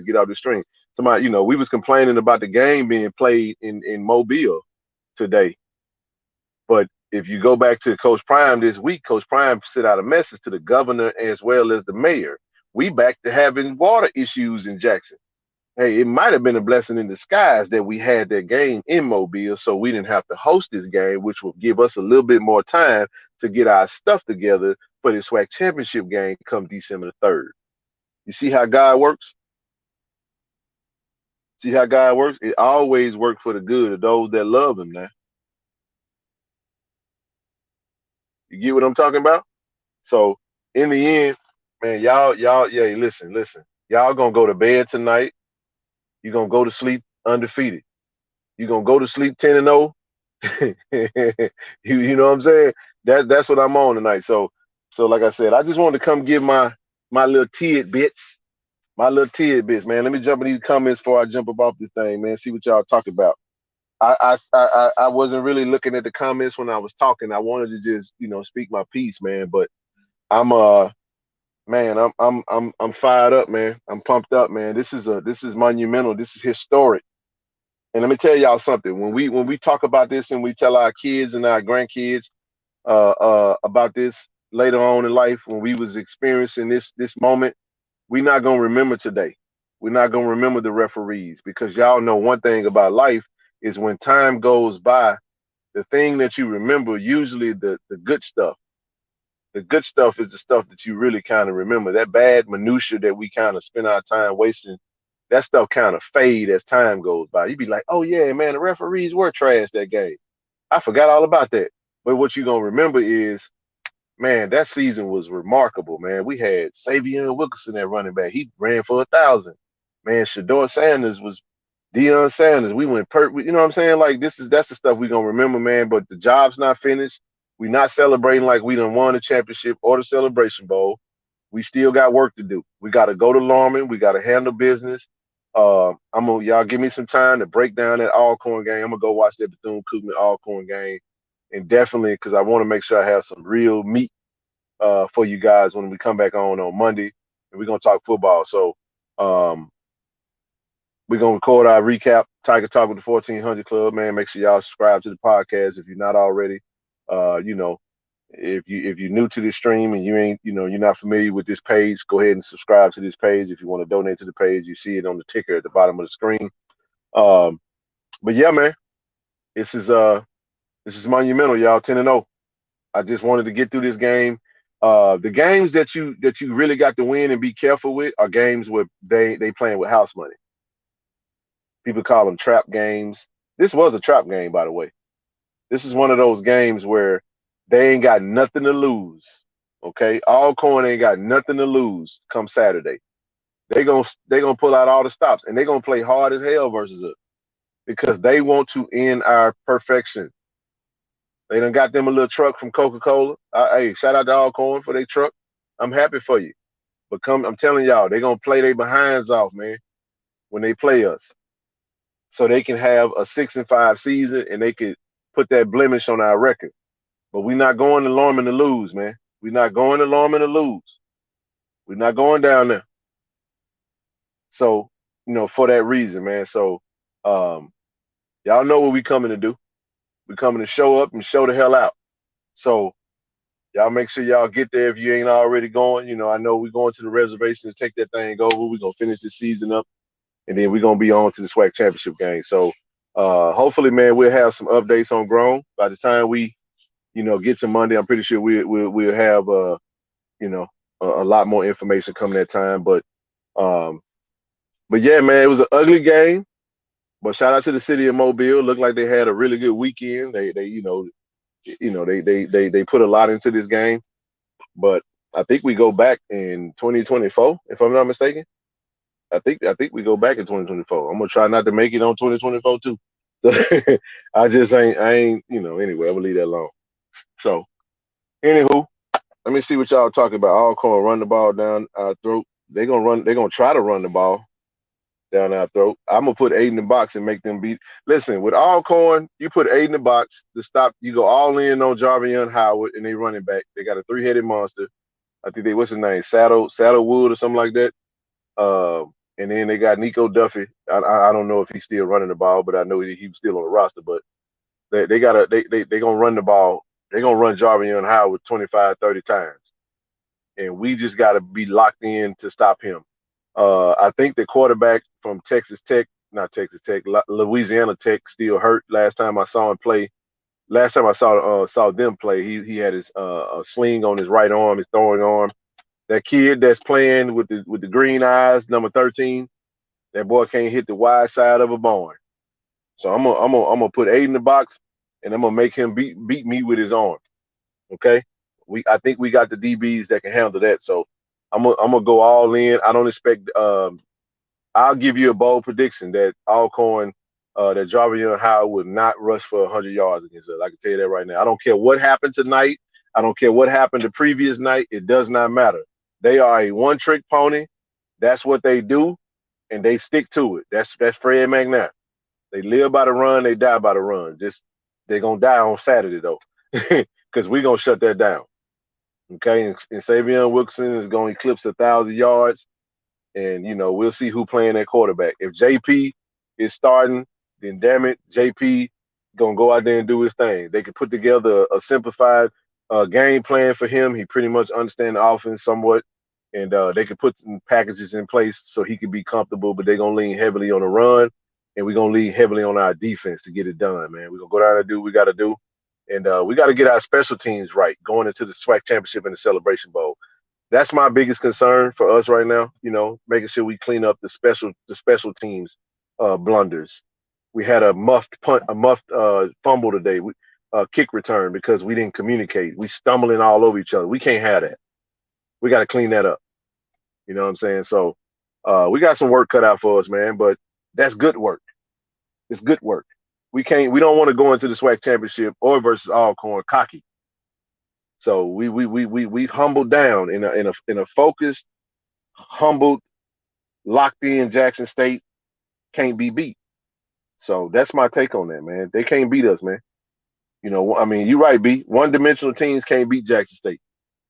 get out the stream. Somebody, you know, we was complaining about the game being played in Mobile today. But if you go back to Coach Prime this week, Coach Prime sent out a message to the governor as well as the mayor. We back to having water issues in Jackson. Hey, it might have been a blessing in disguise that we had that game in Mobile, so we didn't have to host this game, which will give us a little bit more time to get our stuff together for the SWAC championship game come December the 3rd. You see how God works? See how God works? It always works for the good of those that love him now. You get what I'm talking about? So in the end, man, yeah, listen. Y'all gonna go to bed tonight. You're gonna go to sleep undefeated. You're gonna go to sleep 10-0. You know what I'm saying? That's what I'm on tonight. So like I said, I just wanted to come give my little tidbits. My little tidbits, man. Let me jump in these comments before I jump up off this thing, man. See what y'all talk about. I wasn't really looking at the comments when I was talking. I wanted to just, speak my piece, man. But I'm man, I'm fired up, man. I'm pumped up, man. This is monumental. This is historic. And let me tell y'all something. When we talk about this and we tell our kids and our grandkids about this later on in life, when we was experiencing this moment, we're not gonna remember today. We're not gonna remember the referees, because y'all know one thing about life is when time goes by, the thing that you remember, usually the good stuff. The good stuff is the stuff that you really kind of remember. That bad minutia that we kind of spend our time wasting, that stuff kind of fade as time goes by. You be like, oh yeah, man, the referees were trash that game. I forgot all about that. But what you gonna remember is, man, that season was remarkable, man. We had Savion Wilkerson at running back. He ran for 1,000. Man, Shador Sanders was Deion Sanders. We went you know what I'm saying? Like that's the stuff we gonna remember, man. But the job's not finished. We not celebrating like we done won the championship or the Celebration Bowl. We still got work to do. We got to go to Lorman. We got to handle business. Y'all give me some time to break down that Alcorn game. I'm gonna go watch that Bethune-Cookman Alcorn game, and definitely because I want to make sure I have some real meat for you guys when we come back on Monday, and we're gonna talk football. So we're gonna record our recap, Tiger Talk with the 1400 Club, man. Make sure y'all subscribe to the podcast if you're not already. You know, if you're new to this stream and you ain't, you're not familiar with this page, go ahead and subscribe to this page. If you want to donate to the page, you see it on the ticker at the bottom of the screen. But yeah, man, this is monumental, y'all. 10-0. I just wanted to get through this game. The games that you really got to win and be careful with are games where they playing with house money. People call them trap games. This was a trap game, by the way. This is one of those games where they ain't got nothing to lose. Okay, Alcorn ain't got nothing to lose come Saturday. They gonna pull out all the stops, and they gonna play hard as hell versus us because they want to end our perfection. They done got them a little truck from Coca-Cola. Hey, shout out to Alcorn for their truck. I'm happy for you. But I'm telling y'all, they gonna play their behinds off, man, when they play us, so they can have a 6-5 season and they could put that blemish on our record. But we're not going to Lorman to lose, man. We're not going to Lorman to lose. We're not going down there. So, for that reason, man. So, y'all know what we coming to do. We coming to show up and show the hell out. So, y'all make sure y'all get there if you ain't already going. I know we're going to the reservation to take that thing over. We're going to finish this season up, and then we're going to be on to the SWAC championship game. So, hopefully, man, we'll have some updates on Grown by the time we, get to Monday. I'm pretty sure we'll have, a lot more information coming that time. But yeah, man, it was an ugly game. But shout out to the city of Mobile. Looked like they had a really good weekend. They put a lot into this game. But I think we go back in 2024, if I'm not mistaken. I think we go back in 2024. I'm gonna try not to make it on 2024 too. So I ain't, anyway, I'm gonna leave that alone. So anywho, let me see what y'all talking about. Alcorn run the ball down our throat. They're gonna try to run the ball down our throat. I'm gonna put 8 in the box and make them beat. Listen, with Alcorn, you put 8 in the box to stop. You go all in on Jarvion Howard and they running back. They got a 3-headed monster. I think what's his name, Saddlewood or something like that. And then they got Nico Duffy. I don't know if he's still running the ball, but I know he was still on the roster. But they gonna run the ball. They're gonna run Jarvion Howard 25, 30 times, and we just gotta be locked in to stop him. I think the quarterback from Louisiana Tech still hurt. Last time I saw him play, last time I saw them play, he had his a sling on his right arm, his throwing arm. That kid that's playing with the green eyes, number 13, that boy can't hit the wide side of a barn. So I'm gonna put 8 in the box, and I'm gonna make him beat me with his arm. Okay. I think we got the DBs that can handle that. So I'm gonna go all in. I don't expect. I'll give you a bold prediction that Alcorn, that Jarvis Howard would not rush for 100 yards against us. I can tell you that right now. I don't care what happened tonight. I don't care what happened the previous night. It does not matter. They are a one-trick pony. That's what they do, and they stick to it. That's Fred McNabb. They live by the run. They die by the run. Just they're gonna die on Saturday though, because we're gonna shut that down. Okay, and Savion Wilkerson is gonna eclipse 1,000 yards. And we'll see who playing that quarterback. If JP is starting, then damn it, JP gonna go out there and do his thing. They could put together a simplified game plan for him. He pretty much understands the offense somewhat, and they could put some packages in place so he could be comfortable. But they're gonna lean heavily on the run, and we're gonna lean heavily on our defense to get it done, man. We're gonna go down and do what we got to do, and we got to get our special teams right going into the SWAC championship and the Celebration Bowl. That's my biggest concern for us right now. Making sure we clean up the special teams blunders. We had a muffed fumble today, kick return because we didn't communicate. We stumbling all over each other. We can't have that. We got to clean that up. You know what I'm saying? So we got some work cut out for us, man. But that's good work. It's good work. We don't want to go into the SWAC championship or versus Alcorn cocky. So we humbled down in a focused, humbled, locked in Jackson State can't be beat. So that's my take on that, man. They can't beat us, man. I mean, you're right, B. One-dimensional teams can't beat Jackson State.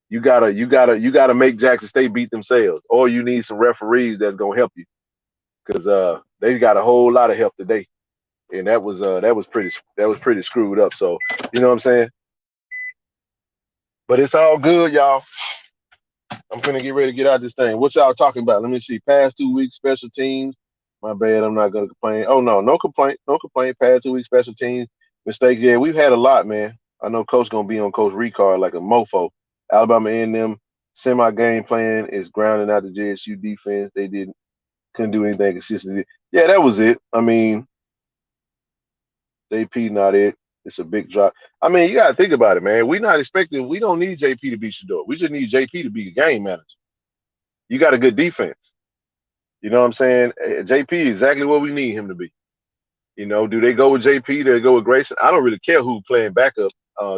You gotta make Jackson State beat themselves, or you need some referees that's gonna help you, because they got a whole lot of help today, and that was pretty screwed up. So you know what I'm saying. But it's all good, y'all. I'm finna get ready to get out this thing. What y'all talking about? Let me see. Past 2 weeks, special teams. My bad. I'm not gonna complain. Oh no complaint. No complaint. Past 2 weeks, special teams. Mistakes. Yeah, we've had a lot, man. I know Coach gonna be on Coach Ricard like a mofo. Alabama A&M semi-game plan is grounding out the JSU defense. They couldn't do anything consistently. Yeah, that was it. I mean, JP not it. It's a big drop. I mean, you got to think about it, man. We don't need JP to be Shador. We just need JP to be a game manager. You got a good defense. You know what I'm saying? JP is exactly what we need him to be. Do they go with JP? Do they go with Grayson? I don't really care who playing backup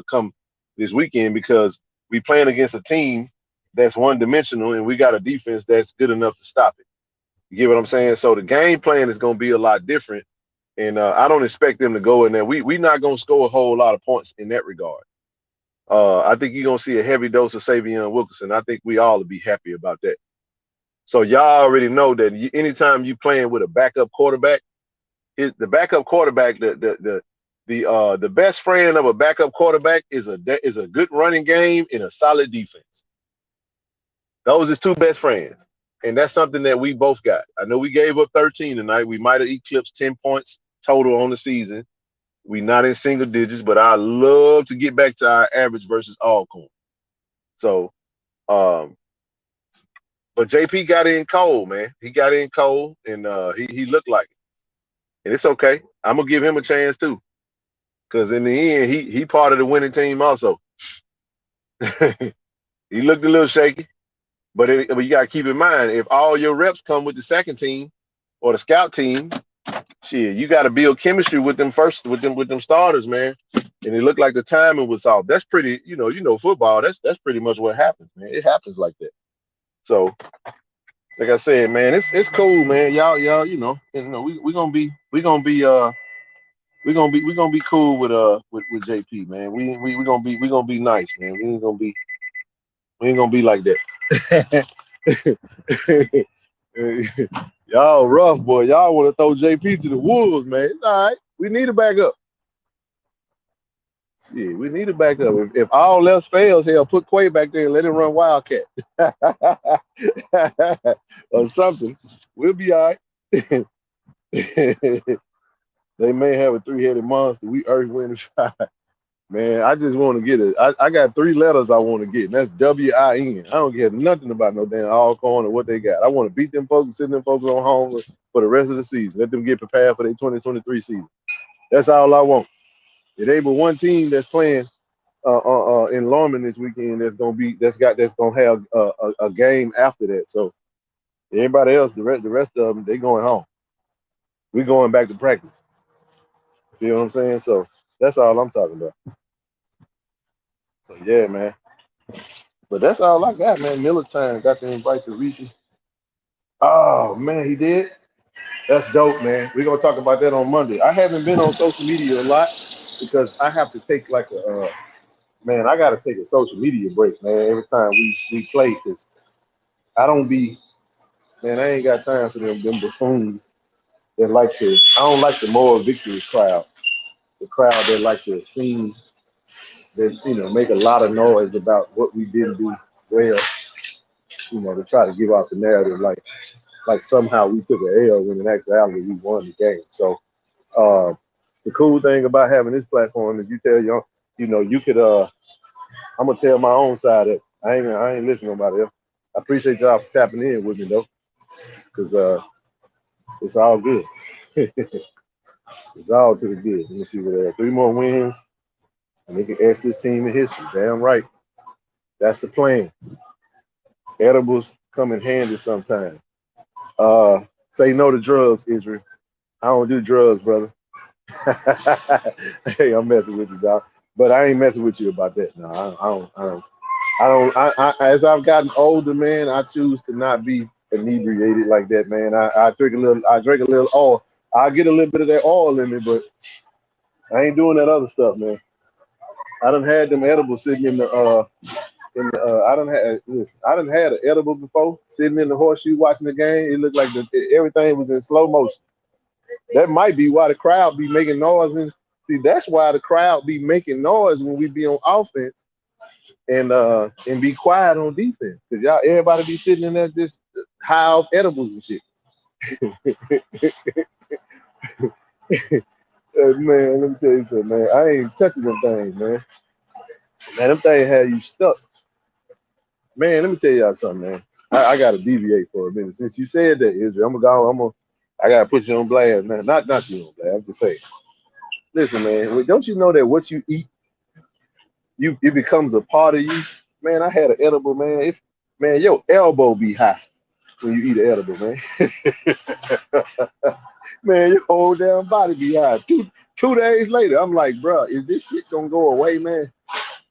come this weekend, because we playing against a team that's one-dimensional, and we got a defense that's good enough to stop it. You get what I'm saying? So the game plan is going to be a lot different. And I don't expect them to go in there. We're not going to score a whole lot of points in that regard. I think you're going to see a heavy dose of Savion Wilkerson. I think we all will be happy about that. So y'all already know that anytime you playing with a backup quarterback, the backup quarterback, the best friend of a backup quarterback is a good running game and a solid defense. Those is two best friends. And that's something that we both got. I know we gave up 13 tonight. We might have eclipsed 10 points total on the season. We not in single digits, but I love to get back to our average versus Alcorn. So, but JP got in cold, man. He got in cold, and he looked like it. And it's okay. I'm gonna give him a chance too, because in the end, he part of the winning team also. He looked a little shaky. But you got to keep in mind, if all your reps come with the second team or the scout team, shit, you got to build chemistry with them first, with them starters, man. And it looked like the timing was off. That's pretty, football. That's pretty much what happens, man. It happens like that. So, like I said, man, it's cool, man. Y'all, we're gonna be cool with JP, man. We gonna be nice, man. We ain't gonna be like that. Y'all rough, boy. Y'all want to throw JP to the wolves, man. It's all right. We need to back up. Shit, we need to back up. If all else fails, hell, put Quay back there and let him run Wildcat or something. We'll be all right. They may have a three-headed monster. We earth, wind, and fire. Man, I just want to get it. I got 3 letters I want to get, and that's WIN. I don't care nothing about no damn Alcorn or what they got. I want to beat them folks and send them folks on home for the rest of the season. Let them get prepared for their 2023 season. That's all I want. It ain't but one team that's playing in Lorman this weekend. That's gonna have a game after that. So everybody else, the rest of them, they going home. We going back to practice. You know what I'm saying? So that's all I'm talking about. So yeah, man. But that's all I got, man. Miller time got to invite the Reese. Oh man, he did. That's dope, man. We're gonna talk about that on Monday. I haven't been on social media a lot because I have to take like a man. I gotta take a social media break, man. Every time we play, cause I don't be man. I ain't got time for them buffoons that like to. I don't like the moral victory crowd. The crowd that like to seem that make a lot of noise about what we didn't do well. To try to give out the narrative like somehow we took an L when in actuality we won the game. So uh, the cool thing about having this platform is you tell you could I'm gonna tell my own side of it. I ain't listening to nobody else. I appreciate y'all for tapping in with me though, because it's all good. It's all to the good. Let me see what 3 more wins and they can etch this team in history. Damn right. That's the plan. Edibles come in handy sometimes. Say no to drugs, Israel. I don't do drugs, brother. Hey, I'm messing with you, dog. But I ain't messing with you about that. No, as I've gotten older, man, I choose to not be inebriated like that, man. I drink a little oil. I get a little bit of that oil in me, but I ain't doing that other stuff, man. I done had them edibles sitting I done had an edible before, sitting in the horseshoe watching the game. It looked like everything was in slow motion. That might be why the crowd be making noise. And see, that's why the crowd be making noise when we be on offense and be quiet on defense. Cause everybody be sitting in there just high off edibles and shit. Man, let me tell you something, man. I ain't touching them things, man. Man, them things have you stuck. Man, let me tell y'all something, man. I gotta deviate for a minute. Since you said that, Israel, I gotta put you on blast, man. Not you on blast. I'm just saying. Listen, man. Don't you know that what you eat, it becomes a part of you? Man, I had an edible, man. Man, your elbow be high when you eat an edible, man. Man, your whole damn body be high. Two days later, I'm like, bro, is this shit gonna go away, man?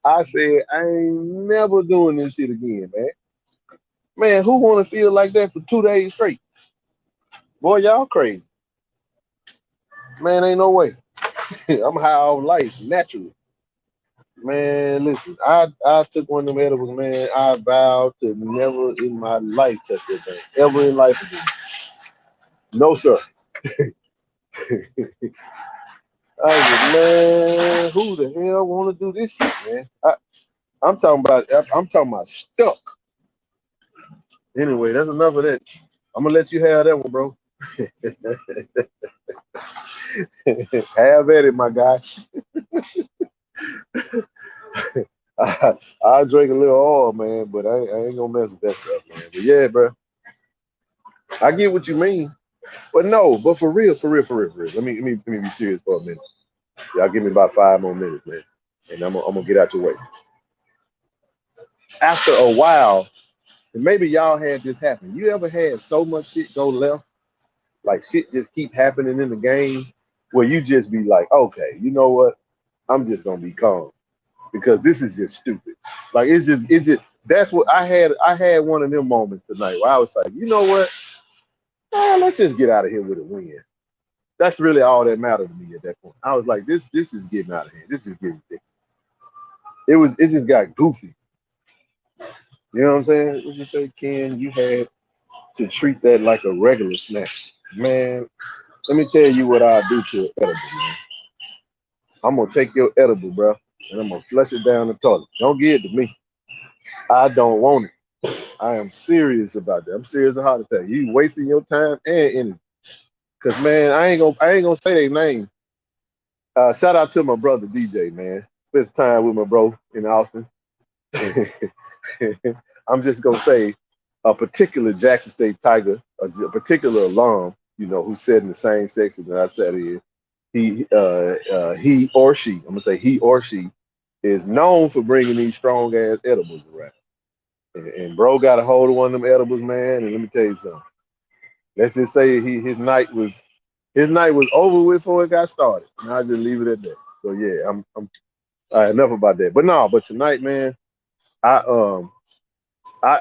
I said, I ain't never doing this shit again, man. Man, who wanna feel like that for 2 days straight? Boy, y'all crazy. Man, ain't no way. I'm high off life naturally. Man, listen, I took one of them edibles, man. I vowed to never in my life touch that thing. Ever in life again. No, sir. I was like, man, who the hell want to do this shit, man? I'm talking about stuck. Anyway, that's enough of that. I'm gonna let you have that one, bro. Have at it, my guy. I drink a little oil, man, but I ain't gonna mess with that stuff, man. But yeah, bro, I get what you mean. But no, but for real, for real, for real, for real. Let me be serious for a minute. Y'all give me about 5 more minutes, man, and I'm gonna get out your way. After a while, and maybe y'all had this happen. You ever had so much shit go left, like shit just keep happening in the game, where you just be like, okay, you know what? I'm just gonna be calm because this is just stupid. Like it's just that's what I had. I had one of them moments tonight where I was like, you know what? Let's just get out of here with a win. That's really all that mattered to me at that point. I was like, this is getting out of here. This is getting ridiculous. It just got goofy. You know what I'm saying? What you say, Ken? You had to treat that like a regular snack. Man, let me tell you what I'll do to an edible, man. I'm gonna take your edible, bro, and I'm gonna flush it down the toilet. Don't give it to me. I don't want it. I am serious about that. I'm serious about heart attack. You wasting your time and energy. Cause man, I ain't gonna say their name. Shout out to my brother DJ, man. Spent time with my bro in Austin. I'm just gonna say a particular Jackson State Tiger, a particular alum, who sat in the same section that I sat in. He or she. I'm gonna say he or she is known for bringing these strong ass edibles around. And bro got a hold of one of them edibles, man. And let me tell you something. Let's just say his night was over with before it got started. And I'll just leave it at that. So yeah, I'm all right, enough about that. But no, but tonight, man, I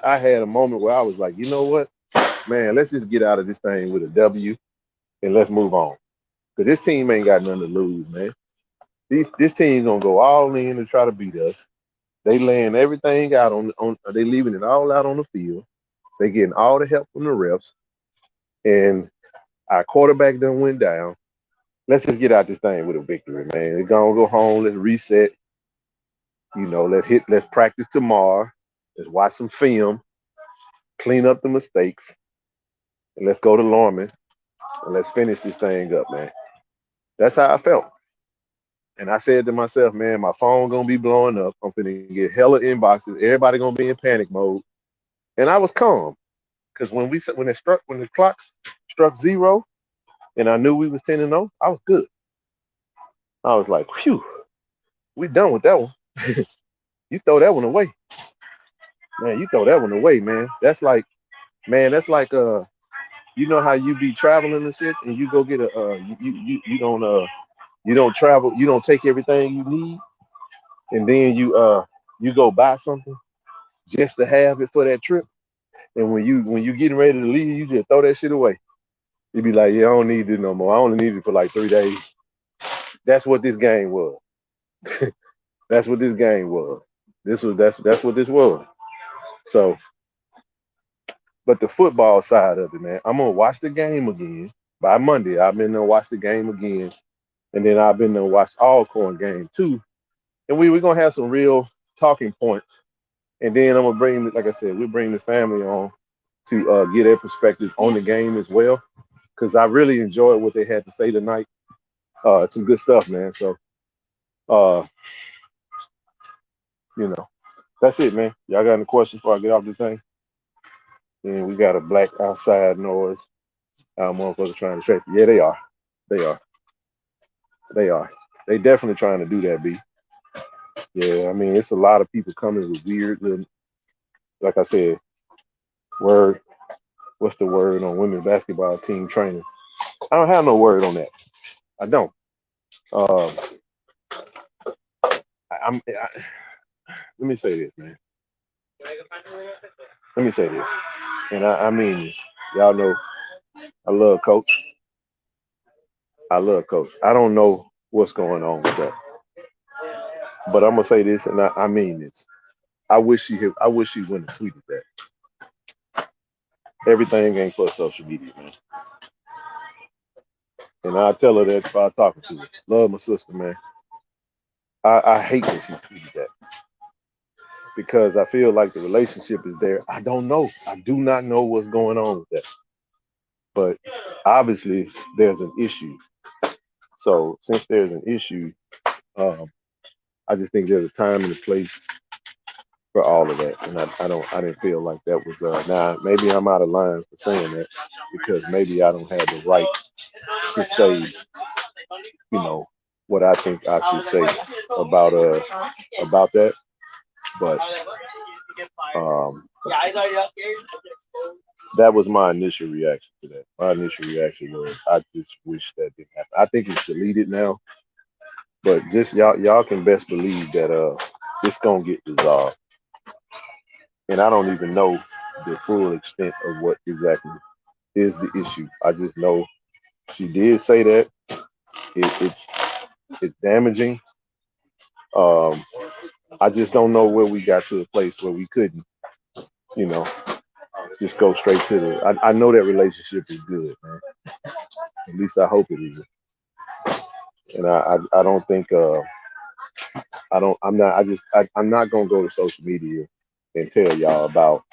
I had a moment where I was like, you know what, man, let's just get out of this thing with a W and let's move on. Cause this team ain't got nothing to lose, man. This team gonna go all in to try to beat us. They laying everything out on they leaving it all out on the field. They getting all the help from the refs. And our quarterback done went down. Let's just get out this thing with a victory, man. We're gonna go home, let's reset. You know, let's practice tomorrow. Let's watch some film, clean up the mistakes, and let's go to Lorman and let's finish this thing up, man. That's how I felt. And I said to myself, man, my phone gonna be blowing up. I'm finna get hella inboxes. Everybody gonna be in panic mode. And I was calm because when the clock struck zero, and I knew we was 10-0, I was good. I was like, phew, we done with that one. You throw that one away, man. You throw that one away, man. That's like, man, that's like you know how you be traveling and shit, and you go get a you don't travel, you don't take everything you need, and then you go buy something just to have it for that trip. And when you getting ready to leave, you just throw that shit away. You be like, yeah, I don't need it no more. I only need it for like 3 days. That's what this game was. That's what this game was. That's what this was. So, but the football side of it, man, I'm gonna watch the game again by Monday. I've been to watch the game again, and then I've been to watch Alcorn game too. And we're gonna have some real talking points. And then I'm gonna bring, like I said, we'll bring the family on to get their perspective on the game as well, because I really enjoyed what they had to say tonight. Some good stuff, man. So, uh, you know, that's it, man. Y'all got any questions before I get off this thing? And we got a black outside noise. Our motherfuckers trying to track. Yeah, they are. They are. They are. They definitely trying to do that, B. Yeah, I mean, it's a lot of people coming with weird, little, like I said, word. What's the word on women's basketball team training? I don't have no word on that. I don't. Uh, let me say this, man. Let me say this, and I mean this. Y'all know I love Coach. I love Coach. I don't know what's going on with that, but I'm gonna say this, and I mean this. I wish she wouldn't have tweeted that. Everything ain't for social media, man. And I tell her that if I talking to her. Love my sister, man. I hate that she tweeted that because I feel like the relationship is there. I don't know. I do not know what's going on with that. But obviously there's an issue. So since there's an issue, um, I just think there's a time and a place for all of that. And I didn't feel like that was now maybe I'm out of line for saying that because maybe I don't have the right to say, what I think I should say about about that. But um that was my initial reaction to that. My initial reaction was I just wish that didn't happen. I think it's deleted now, but just y'all can best believe that it's gonna get resolved. And I don't even know the full extent of what exactly is the issue. I just know she did say that it's damaging. Um, I just don't know where we got to a place where we couldn't, you know, just go straight to the. I know that relationship is good, man. At least I hope it is. And I don't think I don't I'm not I just I'm not gonna go to social media and tell y'all about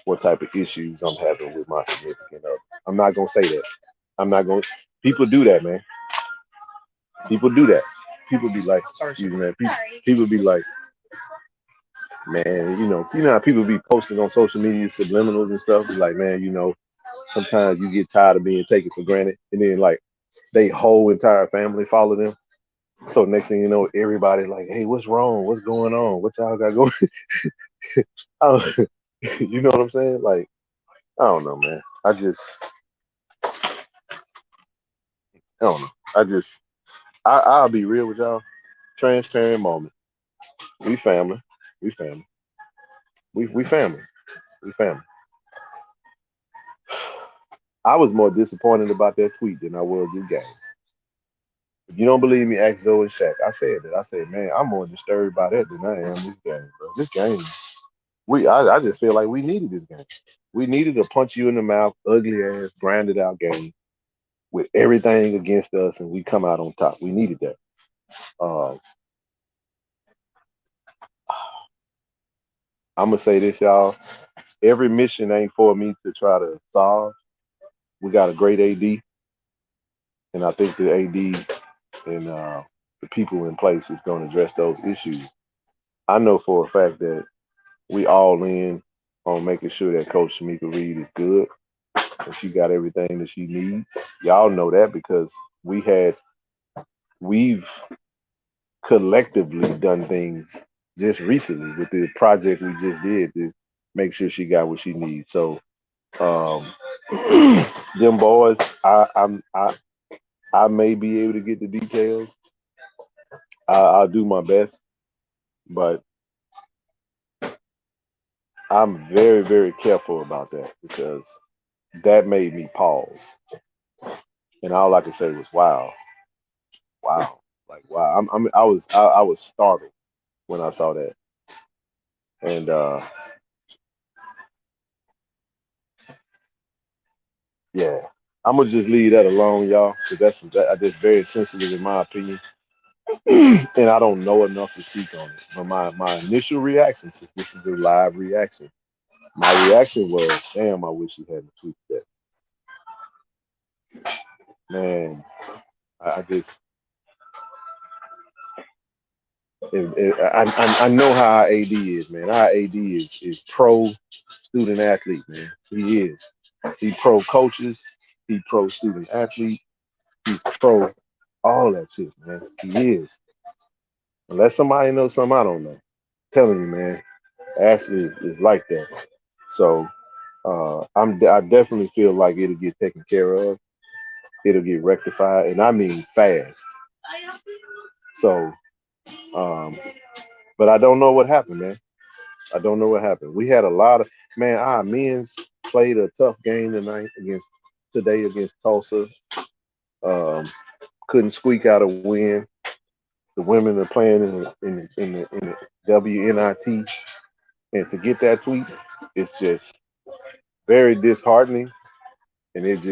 what type of issues I'm having with my significant other. I'm not gonna say that. I'm not gonna. People do that, man. People do that. People be like, excuse me, man. People be like, man, you know how people be posting on social media subliminals and stuff. Be like, man, sometimes you get tired of being taken for granted, and then like they whole entire family follow them. So next thing you know, everybody like, hey, what's wrong? What's going on? What y'all got going? You know what I'm saying? Like, I don't know, man. I don't know. I'll be real with y'all. Transparent moment. We family. We family. We family. We family. I was more disappointed about that tweet than I was this game. If you don't believe me, ask Zoe and Shaq. I said that. I said, man, I'm more disturbed by that than I am this game, bro. This game, I just feel like we needed this game. We needed a punch you in the mouth, ugly ass, grinded out game with everything against us, and we come out on top. We needed that. Uh, I'm gonna say this, y'all. Every mission ain't for me to try to solve. We got a great AD, and I think the AD and the people in place is going to address those issues. I know for a fact that we all in on making sure that Coach Shamika Reed is good and she got everything that she needs. Y'all know that because we've collectively done things just recently with the project we just did to make sure she got what she needs. So um, them boys, I may be able to get the details. I'll do my best, but I'm very, very careful about that because that made me pause. And all I could say was, wow, wow, like wow. I was startled when I saw that. And yeah, I'm gonna just leave that alone, y'all, because that's very sensitive in my opinion. And I don't know enough to speak on it. But my initial reaction, since this is a live reaction, my reaction was, damn, I wish you hadn't tweeted that. Man, I just I know how our AD is, man. Our AD is pro student athlete, man. He is. He pro coaches. He pro student athlete. He's pro all that shit, man. He is. Unless somebody knows something I don't know. I'm telling you, man. Ashley is like that. So I definitely feel like it'll get taken care of. It'll get rectified, and I mean fast. So, um, but I don't know what happened, man. I don't know what happened. We had a lot of man. Our men's played a tough game today against Tulsa. Um, couldn't squeak out a win. The women are playing in the WNIT, and to get that tweet, it's just very disheartening. And it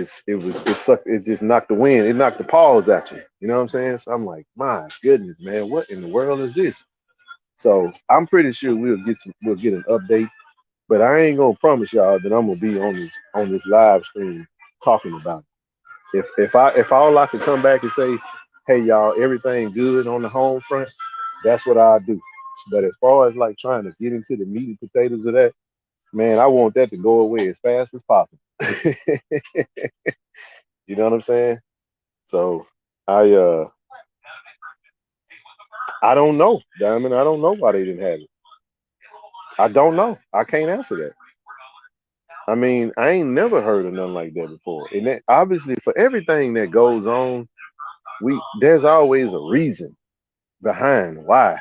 sucked. It just knocked the wind. It knocked the paws at you. You know what I'm saying? So I'm like, my goodness, man, what in the world is this? So I'm pretty sure we'll get an update. But I ain't gonna promise y'all that I'm gonna be on this live stream talking about it. If all I could come back and say, hey y'all, everything good on the home front, that's what I'll do. But as far as like trying to get into the meat and potatoes of that, man, I want that to go away as fast as possible. You know what I'm saying? So I uh I don't know, Diamond. I don't know why they didn't have it. I don't know. I can't answer that. I mean, I ain't never heard of nothing like that before. And that, obviously, for everything that goes on, there's always a reason behind why.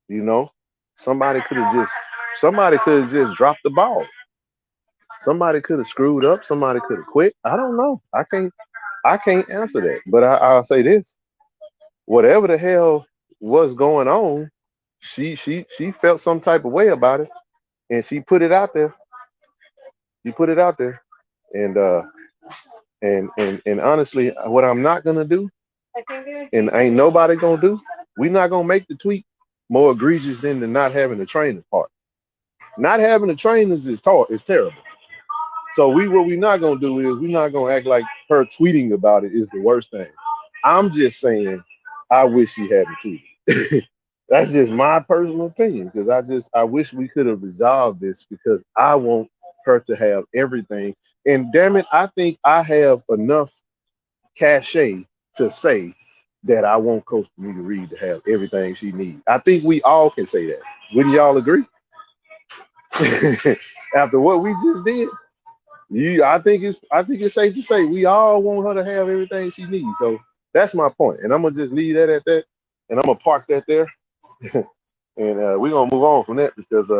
You know, somebody could have just somebody could have just dropped the ball. Somebody could have screwed up. Somebody could have quit. I don't know. I can't answer that. But I'll say this: whatever the hell was going on, she felt some type of way about it, and she put it out there. She put it out there, and and honestly, what I'm not gonna do, and ain't nobody gonna do, we not gonna make the tweet more egregious than the not having the trainers part. Not having the trainers is terrible. So what we not gonna do is we not gonna act like her tweeting about it is the worst thing. I'm just saying, I wish she hadn't tweeted. That's just my personal opinion because I wish we could have resolved this because I want her to have everything. And damn it, I think I have enough cachet to say that I want Coach Tamika Reed to have everything she needs. I think we all can say that. Wouldn't y'all agree? After what we just did, I think it's safe to say we all want her to have everything she needs. So that's my point, and I'm gonna just leave that at that, and I'm gonna park that there, and we're gonna move on from that because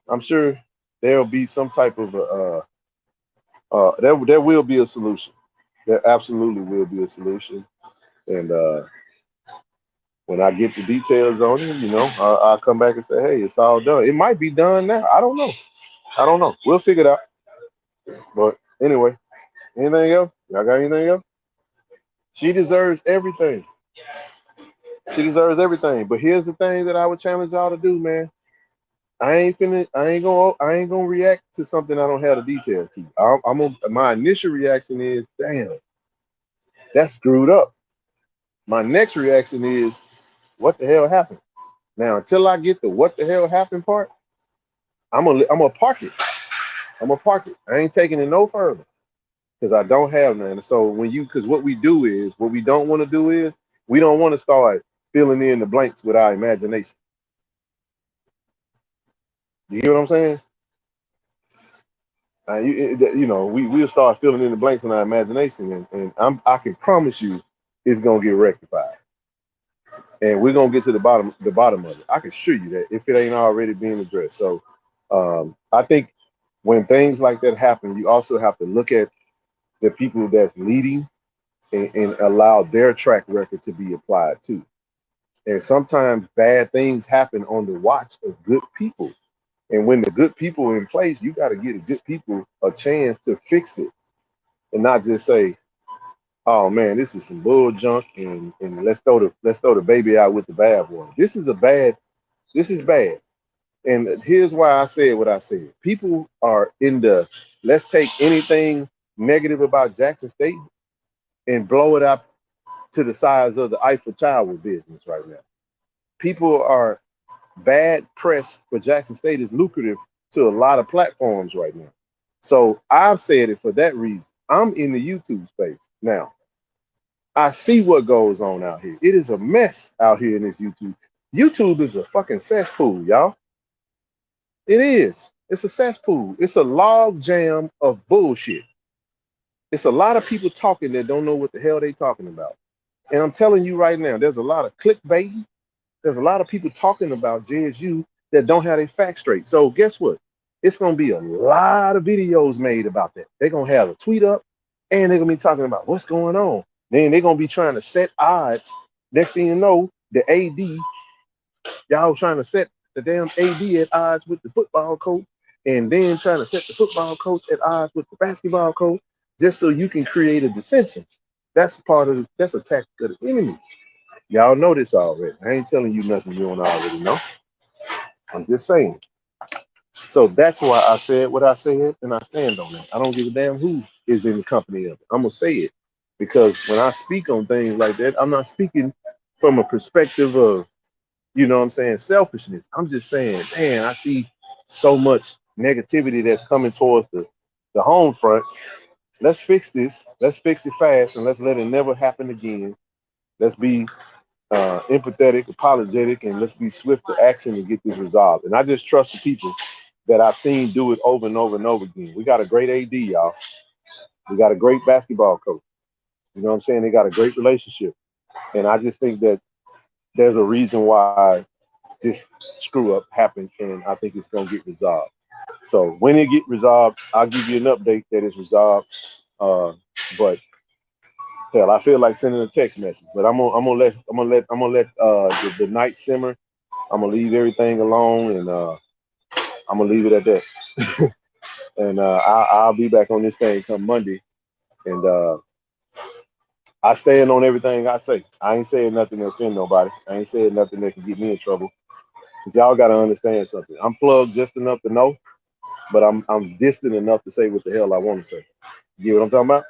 I'm sure there'll be some type of there will be a solution. There absolutely will be a solution, and when I get the details on it, I'll come back and say, hey, it's all done. It might be done now. I don't know. I don't know. We'll figure it out. But anyway, anything else? Y'all got anything else? She deserves everything. She deserves everything. But here's the thing that I would challenge y'all to do, man. I ain't gonna react to something I don't have the details to. My initial reaction is, damn, that's screwed up. My next reaction is, what the hell happened? Now, until I get the what the hell happened part, I'm gonna park it. I'm gonna park it. I ain't taking it no further because I don't have none. So because what we don't want to do is we don't want to start filling in the blanks with our imagination. You hear what I'm saying? We'll start filling in the blanks in our imagination, and I can promise you, it's gonna get rectified, and we're gonna get to the bottom of it. I can assure you that if it ain't already being addressed. So, I think when things like that happen, you also have to look at the people that's leading and allow their track record to be applied too. And sometimes bad things happen on the watch of good people. And when the good people are in place, you got to give the good people a chance to fix it and not just say, "Oh man, this is some bull junk," and let's throw the baby out with the bathwater. This is bad. And here's why I said what I said. People are in the let's take anything negative about Jackson State and blow it up to the size of the Eiffel Tower business right now. People are bad press for Jackson State is lucrative to a lot of platforms right now. So I've said it for that reason. I'm in the YouTube space now. I see what goes on out here. It is a mess out here in this YouTube. YouTube is a fucking cesspool, y'all. It is. It's a cesspool. It's a log jam of bullshit. It's a lot of people talking that don't know what the hell they talking about. And I'm telling you right now, there's a lot of clickbait. There's a lot of people talking about JSU that don't have their facts straight. So guess what? It's gonna be a lot of videos made about that. They're gonna have a tweet up and they're gonna be talking about what's going on. Then they're gonna be trying to set odds. Next thing you know, the AD, y'all trying to set the damn AD at odds with the football coach, and then trying to set the football coach at odds with the basketball coach, just so you can create a dissension. That's a tactic of the enemy. Y'all know this already. I ain't telling you nothing you don't already know. I'm just saying. So that's why I said what I said, and I stand on that. I don't give a damn who is in the company of it. I'm gonna say it because when I speak on things like that, I'm not speaking from a perspective of, what I'm saying, selfishness. I'm just saying, man, I see so much negativity that's coming towards the home front. Let's fix this. Let's fix it fast, and let's let it never happen again. Let's be empathetic, apologetic, and let's be swift to action and get this resolved. And I just trust the people that I've seen do it over and over and over again. We got a great AD, y'all. We got a great basketball coach. You know what I'm saying? They got a great relationship. And I just think that there's a reason why this screw up happened, and I think it's going to get resolved. So when it get resolved, I'll give you an update that it's resolved. But hell, I feel like sending a text message, but I'm gonna let the night simmer. I'm gonna leave everything alone, and I'm gonna leave it at that. And I'll be back on this thing come Monday, and I stand on everything I say. I ain't saying nothing to offend nobody. I ain't saying nothing that can get me in trouble. But y'all gotta understand something. I'm plugged just enough to know, but I'm distant enough to say what the hell I want to say. You get what I'm talking about?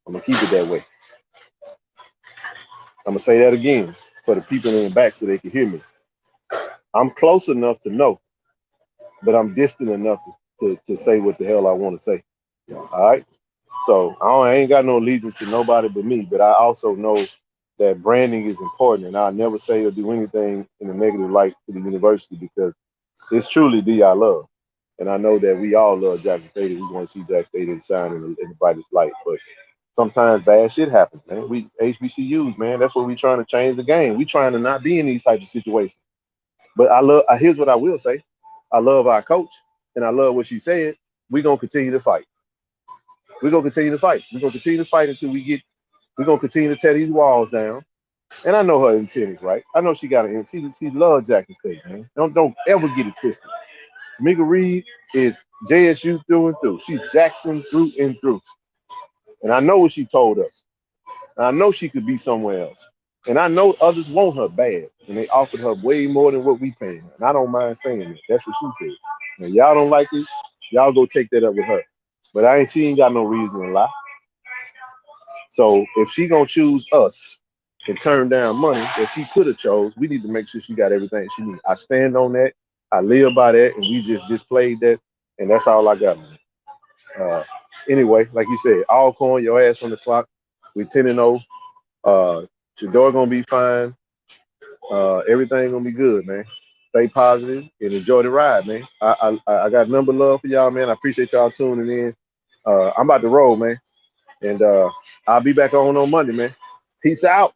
I'm gonna keep it that way. I'm gonna say that again for the people in the back so they can hear me. I'm close enough to know, but I'm distant enough to say what the hell I want to say. All right. So I ain't got no allegiance to nobody but me. But I also know that branding is important, and I'll never say or do anything in a negative light to the university because it's truly the I love. And I know that we all love Jackson State and we want to see Jackson State shine in the brightest light. But sometimes bad shit happens, man. We HBCUs, man. That's what we trying to change the game. We trying to not be in these types of situations. But I love. Here's what I will say. I love our coach, and I love what she said. We're gonna continue to fight. We're gonna continue to fight. We're gonna continue to fight until we get. We're gonna continue to tear these walls down. And I know her intent is right. I know she got an intent. She loves Jackson State, man. Don't ever get it twisted. Tamika Reed is JSU through and through. She's Jackson through and through. And I know what she told us. And I know she could be somewhere else. And I know others want her bad. And they offered her way more than what we paying her. And I don't mind saying that. That's what she said. Now y'all don't like it, y'all go take that up with her. But she ain't got no reason to lie. So if she gonna choose us and turn down money that she could have chose, we need to make sure she got everything she needs. I stand on that. I live by that, and we just displayed that, and that's all I got, man. Uh, anyway, like you said, Alcorn, your ass on the clock. We 10-0. Shador gonna be fine. Everything gonna be good, man. Stay positive and enjoy the ride, man. I got number love for y'all, man. I appreciate y'all tuning in. I'm about to roll, man, and I'll be back on Monday, man. Peace out.